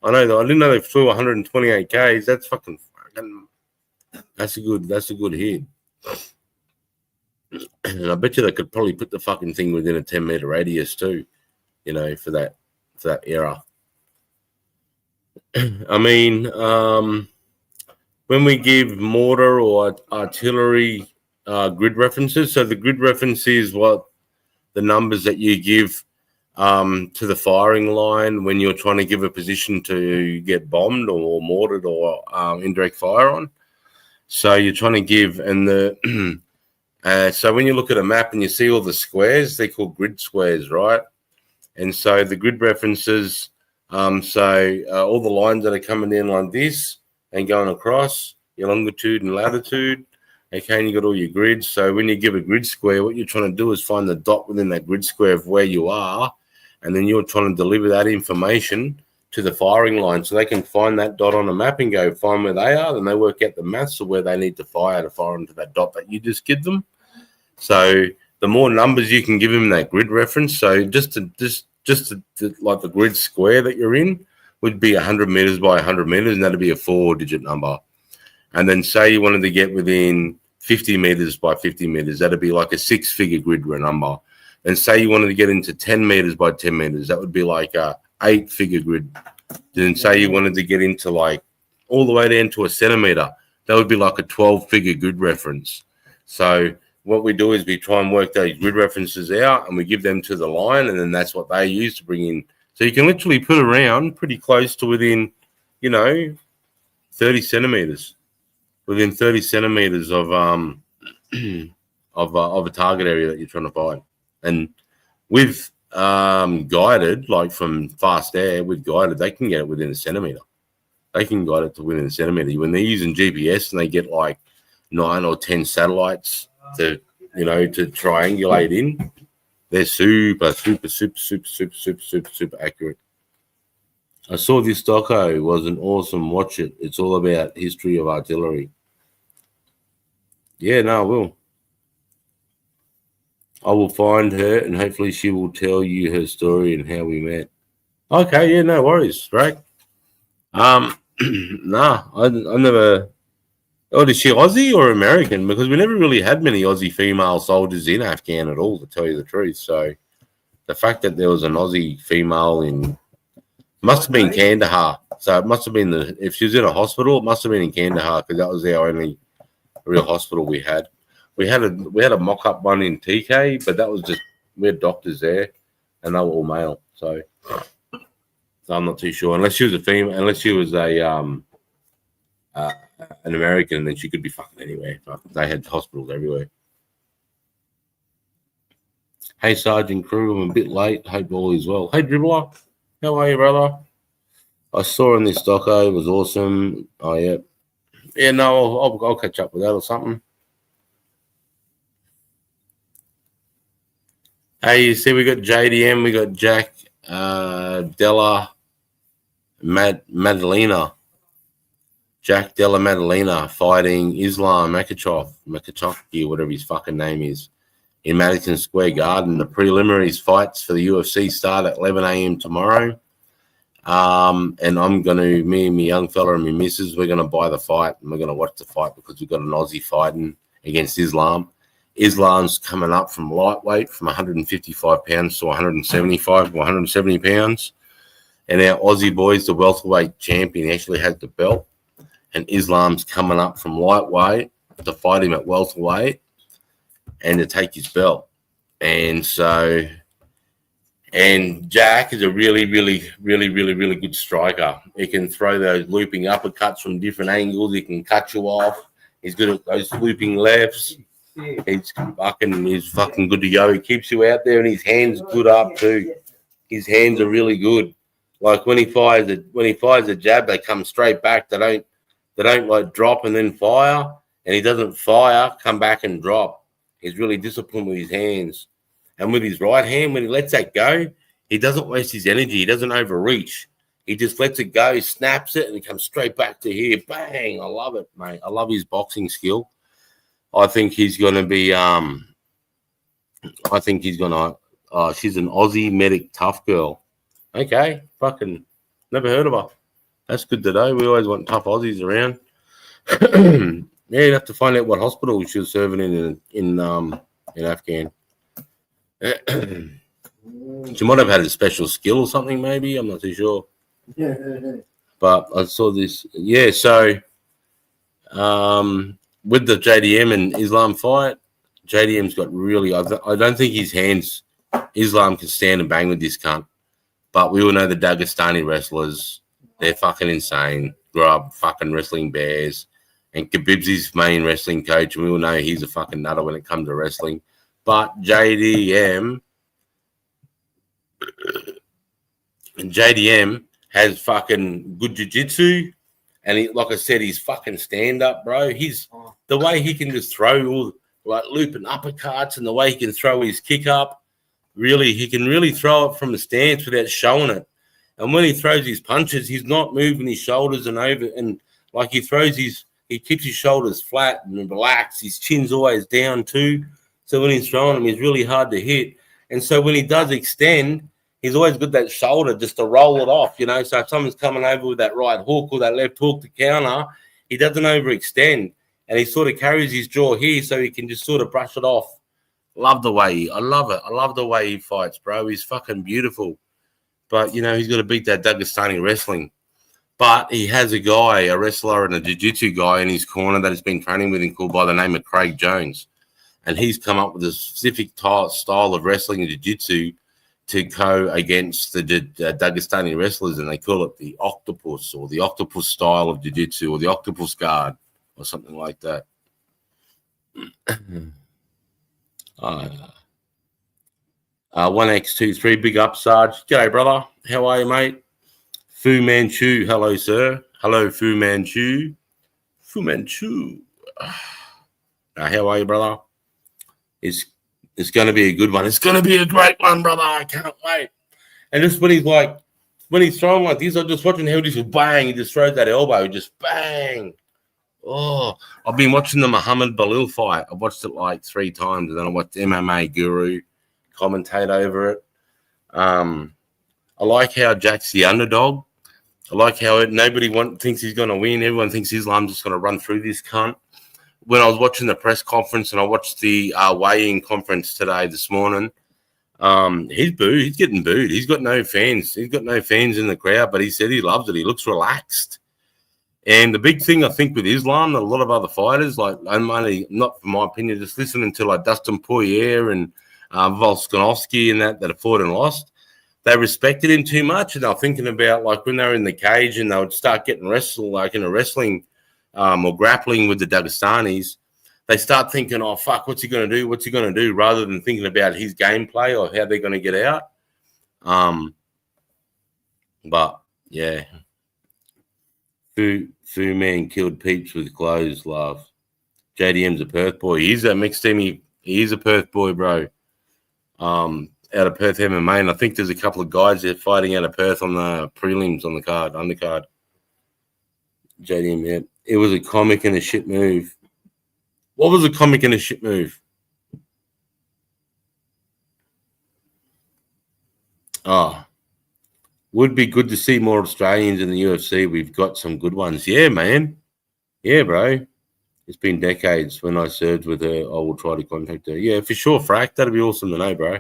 A: I know. I didn't know they flew 128 Ks. That's fucking. That's a good hit. And I bet you they could probably put the fucking thing within a 10-meter radius too. You know, for that era. I mean, when we give mortar or artillery grid references, so the grid reference is what the numbers that you give to the firing line when you're trying to give a position to get bombed or mortared or indirect fire on. So you're trying to give, and the so when you look at a map and you see all the squares, they're called grid squares, right? And so the grid references, all the lines that are coming in like this and going across your longitude and latitude, okay, and you got all your grids. So when you give a grid square, what you're trying to do is find the dot within that grid square of where you are, and then you're trying to deliver that information to the firing line so they can find that dot on a map and go find where they are. Then they work out the maths of where they need to fire into that dot that you just give them. So the more numbers you can give them that grid reference, so just like the grid square that you're in would be 100 meters by 100 meters, and that'd be a 4-digit number. And then say you wanted to get within 50 meters by 50 meters, that'd be like a 6-figure grid number. And say you wanted to get into 10 meters by 10 meters, that would be like a 8-figure grid. Then say you wanted to get into like all the way down to a centimeter, that would be like a 12-figure grid reference. So what we do is we try and work those grid references out and we give them to the line, and then that's what they use to bring in. So you can literally put around pretty close to within, 30 centimeters, within 30 centimeters of a target area that you're trying to find. And with guided, like from fast air, with guided, they can get it within a centimeter. They can guide it to within a centimeter. When they're using GPS and they get like 9 or 10 satellites to triangulate in, they're super accurate. I saw this doco. It was an awesome. Watch it. It's all about history of artillery. Yeah, no, I will find her and hopefully she will tell you her story and how we met. Okay, yeah, no worries, right? I never. Oh, is she Aussie or American? Because we never really had many Aussie female soldiers in Afghan at all, to tell you the truth. So the fact that there was an Aussie female must have been Kandahar. So it must have been if she was in a hospital, it must have been in Kandahar because that was the only real hospital we had. We had a mock-up one in TK, but that was just we had doctors there, and they were all male. So I'm not too sure unless she was a female, unless she was an American, then she could be fucking anywhere. But they had hospitals everywhere. Hey, Sergeant Crew, I'm a bit late. Hope all is well. Hey, Dribbler, how are you, brother? I saw in this doco, it was awesome. Oh, yeah. Yeah, no, I'll catch up with that or something. Hey, you see, we got JDM, we got Jack Della Madalena. Jack Della Madalena fighting Islam Makhachev, whatever his fucking name is, in Madison Square Garden. The preliminaries fights for the UFC start at 11 a.m. tomorrow. And I'm going to, me and my young fella and my missus, we're going to buy the fight and we're going to watch the fight because we've got an Aussie fighting against Islam. Islam's coming up from lightweight from 155 pounds to 175 or 170 pounds. And our Aussie boy's the welterweight champion. He actually has the belt. And Islam's coming up from lightweight to fight him at welterweight and to take his belt. And so, and Jack is a really good striker. He can throw those looping uppercuts from different angles. He can cut you off. He's good at those looping lefts. He's fucking good to go. He keeps you out there, and his hands good up too. His hands are really good. Like when he fires a jab, they come straight back. They don't like drop and then fire, and he doesn't fire, come back and drop. He's really disciplined with his hands. And with his right hand, when he lets that go, he doesn't waste his energy. He doesn't overreach. He just lets it go, snaps it, and it comes straight back to here. Bang! I love it, mate. I love his boxing skill. I think he's going to be she's an Aussie medic tough girl. Okay, fucking never heard of her. That's good to know. We always want tough Aussies around. Yeah, you'd have to find out what hospital she was serving in Afghan. She might have had a special skill or something, maybe. I'm not too sure. But I saw this. Yeah, so with the JDM and Islam fight, JDM's got really. I don't think his hands Islam can stand and bang with this cunt. But we all know the Dagestani wrestlers, they're fucking insane. Grew up fucking wrestling bears. And Khabib's his main wrestling coach, and we all know he's a fucking nutter when it comes to wrestling. But JDM has fucking good jiu-jitsu. And he, like I said, he's fucking stand-up, bro. He's the way he can just throw all like looping uppercuts and the way he can throw his kick up. Really, he can really throw it from the stance without showing it. And when he throws his punches, he's not moving his shoulders and over. And like he keeps his shoulders flat and relaxed. His chin's always down too. So when he's throwing them, he's really hard to hit. And so when he does extend, he's always got that shoulder just to roll it off, you know. So if someone's coming over with that right hook or that left hook to counter, he doesn't overextend. And he sort of carries his jaw here so he can just sort of brush it off. Love the way I love it. I love the way he fights, bro. He's fucking beautiful. But, you know, he's got to beat that Dagestani wrestling. But he has a wrestler and a jiu-jitsu guy in his corner that has been training with him called by the name of Craig Jones. And he's come up with a specific style of wrestling and jiu-jitsu to go against the Dagestani wrestlers, and they call it the octopus or the octopus style of jiu-jitsu or the octopus guard or something like that. 1x23, big up, Sarge. G'day, brother. How are you, mate? Fu Manchu, hello, sir. Hello, Fu Manchu. Fu Manchu. How are you, brother? It's going to be a good one. It's going to be a great one, brother. I can't wait. And just when he's throwing like this, I'm just watching how he just bang, he just throws that elbow, just bang. Oh, I've been watching the Muhammad Balil fight. I watched it like 3 times, and then I watched MMA Guru commentate over it. I like how Jack's the underdog. I like how nobody thinks he's going to win. Everyone thinks Islam's just going to run through this cunt. When I was watching the press conference and I watched the weigh-in conference this morning, he's booed. He's getting booed. He's got no fans. He's got no fans in the crowd, but he said he loves it. He looks relaxed. And the big thing, I think, with Islam, a lot of other fighters, like, not from my opinion, just listening to like Dustin Poirier and Volkanovski and that have fought and lost, they respected him too much. And they're thinking about like when they were in the cage and they would start getting wrestled, like in a wrestling or grappling with the Dagestanis, they start thinking, oh, fuck, what's he going to do? What's he going to do? Rather than thinking about his gameplay or how they're going to get out. But, yeah. Fu Man killed Peeps with clothes, love. JDM's a Perth boy. He's a mixed team. He's a Perth boy, bro. Out of Perth MMA, and I think there's a couple of guys there fighting out of Perth on the prelims on the undercard. JDM, yeah. It was a comic and a shit move. What was a comic and a shit move? Oh, would be good to see more Australians in the UFC. We've got some good ones. Yeah, man. Yeah, bro. It's been decades. When I served with her, I will try to contact her. Yeah, for sure, Frack. That'd be awesome to know, bro.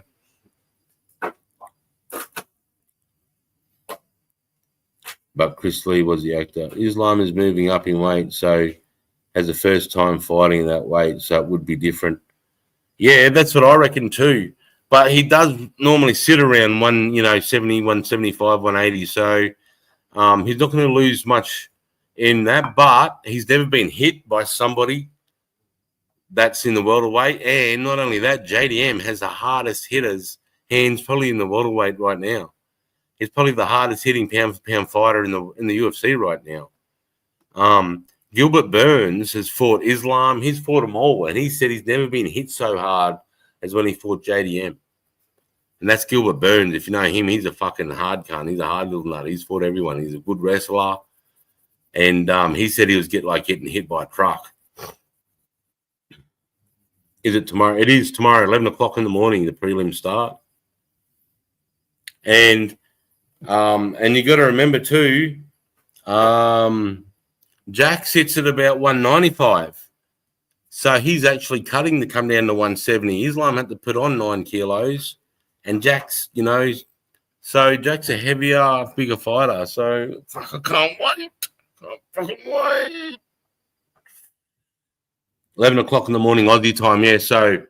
A: But Chris Lee was the actor. Islam is moving up in weight, so has the first time fighting that weight, so it would be different. Yeah, that's what I reckon too. But he does normally sit around 70, 175, 180. So he's not going to lose much in that. But he's never been hit by somebody that's in the welterweight. And not only that, JDM has the hardest hitters hands probably in the welterweight right now. He's probably the hardest hitting pound for pound fighter in the UFC right now. Gilbert Burns has fought Islam. He's fought them all, and he said he's never been hit so hard as when he fought JDM. And that's Gilbert Burns. If you know him, he's a fucking hard cunt. He's a hard little nut. He's fought everyone. He's a good wrestler. And he said he was getting hit by a truck. Is it tomorrow? It is tomorrow, 11 o'clock in the morning, the prelims start. And you got to remember too, Jack sits at about 195. So he's actually cutting to come down to 170. Islam had to put on 9 kilos. And Jack's, so Jack's a heavier, bigger fighter. So fuck, I can't wait. Can't fucking wait. 11 o'clock in the morning, Aussie time, yeah. So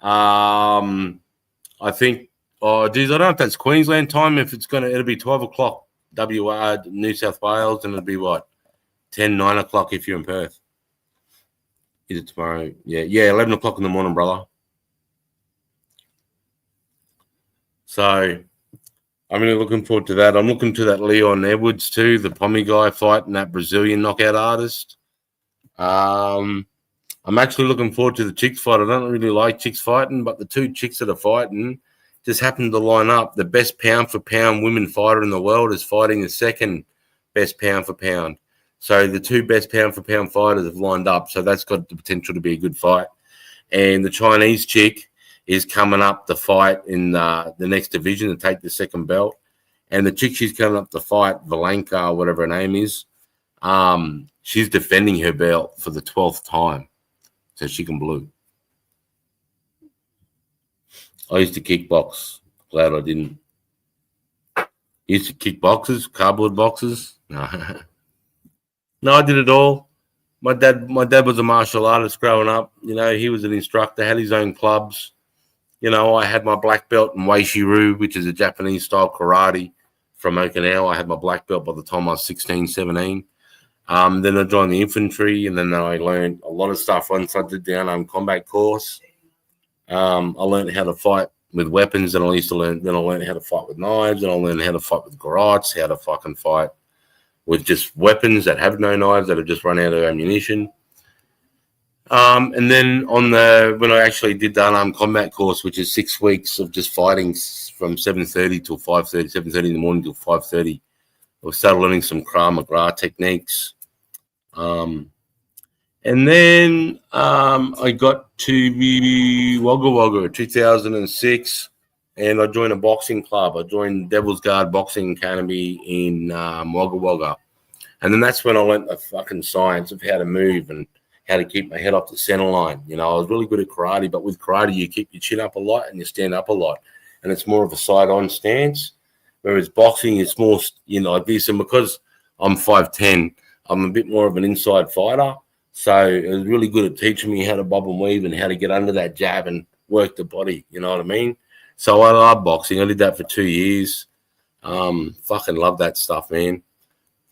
A: I think Oh, geez, I don't know if that's Queensland time. If it'll be 12 o'clock WA, New South Wales, and it'll be what? 9 o'clock if you're in Perth. Is it tomorrow? Yeah, 11 o'clock in the morning, brother. So I'm really looking forward to that. I'm looking to that Leon Edwards too, the Pommy guy fighting that Brazilian knockout artist. I'm actually looking forward to the chicks fight. I don't really like chicks fighting, but the two chicks that are fighting just happened to line up. The best pound for pound women fighter in the world is fighting the second best pound for pound. So the two best pound for pound fighters have lined up. So that's got the potential to be a good fight. And the Chinese chick is coming up to fight in the next division to take the second belt. And the chick she's coming up to fight, Valenka, or whatever her name is, she's defending her belt for the 12th time. So she can blue. I used to kickbox. Glad I didn't. Used to kick boxes, cardboard boxes. No. No, I did it all. My dad was a martial artist growing up. You know, he was an instructor, had his own clubs. You know, I had my black belt in Wei-Shiru, which is a Japanese-style karate from Okinawa. I had my black belt by the time I was 16, 17. Then I joined the infantry, and then I learned a lot of stuff once I did the unarmed combat course. I learned how to fight with weapons, and I learned how to fight with knives, and I learned how to fight with garrotes, how to fucking fight with just weapons that have no knives, that have just run out of ammunition. And then when I actually did the unarmed combat course, which is 6 weeks of just fighting from 7:30 till 5:30, 7:30 in the morning till 5:30, I started learning some Krav Maga techniques. And then I got to Wagga Wagga in 2006, and I joined a boxing club. I joined Devil's Guard Boxing Academy in Wagga Wagga. And then that's when I learned the fucking science of how to move and how to keep my head off the center line. You know, I was really good at karate, but with karate, you keep your chin up a lot and you stand up a lot. And it's more of a side-on stance. Whereas boxing is more, you know, like this. And because I'm 5'10", I'm a bit more of an inside fighter. So it was really good at teaching me how to bob and weave and how to get under that jab and work the body. You know what I mean? So I love boxing. I did that for 2 years. Fucking love that stuff, man.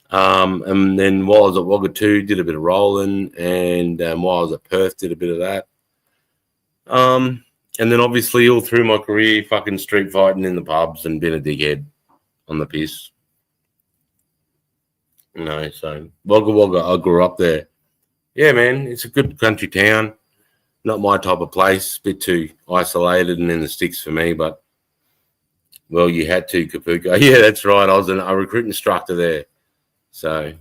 A: And then while I was at Wagga 2, did a bit of rolling. And while I was at Perth, did a bit of that. And then obviously all through my career, fucking street fighting in the pubs and being a dickhead on the piss. You know, so Wagga Wagga, I grew up there. Yeah, man, it's a good country town. Not my type of place. A bit too isolated and in the sticks for me, but, well, you had to, Kapuka. Yeah, that's right. I was a recruit instructor there. So,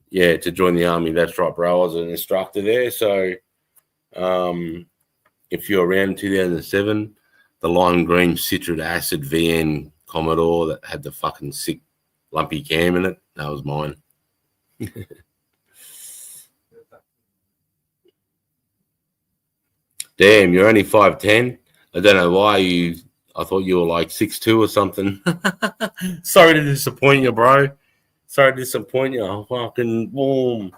A: yeah, to join the army, that's right, bro. I was an instructor there. So, if you're around 2007, the lime green citric acid VN Commodore that had the fucking sick lumpy cam in it, that was mine. Damn, you're only 5'10". I don't know why I thought you were like 6'2" or something. Sorry to disappoint you, bro. Sorry to disappoint you. Oh, fucking boom.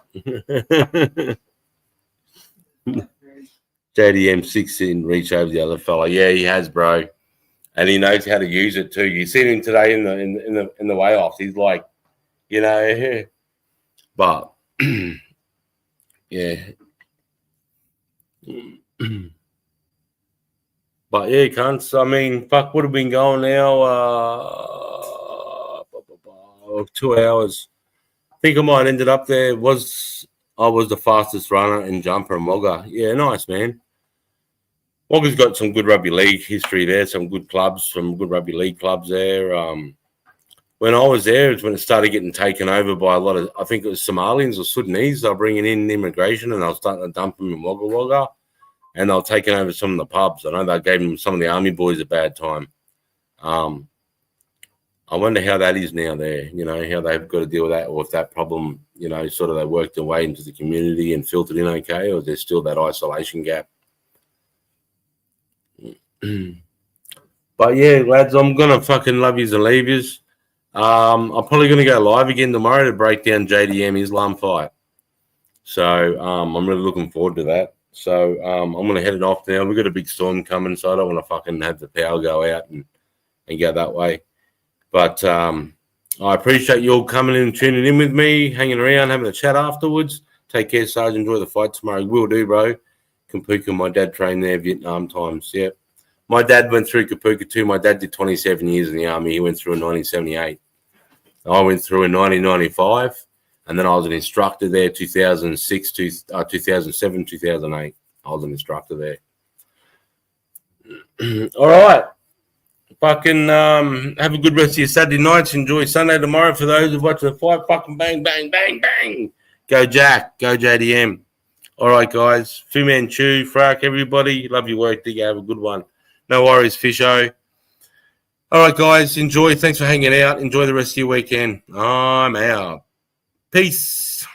A: JDM6 in reach over the other fella. Yeah, he has, bro. And he knows how to use it too. You seen him today in the way off. He's like, you know, but yeah. But yeah, cunts. I mean, fuck, would have been going now 2 hours. I think I might have ended up there. I was the fastest runner and jumper in Wagga. Yeah, nice, man. Wagga's got some good rugby league history there, some good clubs, some good rugby league clubs there. When I was there, it's when it started getting taken over by a lot of, I think it was Somalians or Sudanese. They were bringing in immigration and they were starting to dump them in Wagga Wagga. And they were taking over some of the pubs. I know they gave some of the army boys a bad time. I wonder how that is now there, you know, how they've got to deal with that, or if that problem, you know, sort of they worked their way into the community and filtered in okay, or there's still that isolation gap. But yeah, lads, I'm going to fucking love yous and leave yous. I'm probably going to go live again tomorrow to break down JDM Islam fight. So I'm really looking forward to that. So I'm going to head it off now. We've got a big storm coming, so I don't want to fucking have the power go out and go that way. But I appreciate you all coming in and tuning in with me, hanging around, having a chat afterwards. Take care, Sarge. Enjoy the fight tomorrow. Will do, bro. Kapuka, my dad trained there, Vietnam times. Yep. My dad went through Kapuka too. My dad did 27 years in the army. He went through in 1978. I went through in 1995. And then I was an instructor there 2006, 2007, 2008. I was an instructor there. All right. Fucking have a good rest of your Saturday nights. Enjoy Sunday tomorrow. For those who watch the fight, fucking bang, bang, bang, bang. Go Jack. Go JDM. All right, guys. Fu Manchu, Frack, everybody. Love your work, Digga. Have a good one. No worries, Fisho. All right, guys. Enjoy. Thanks for hanging out. Enjoy the rest of your weekend. I'm out. Peace.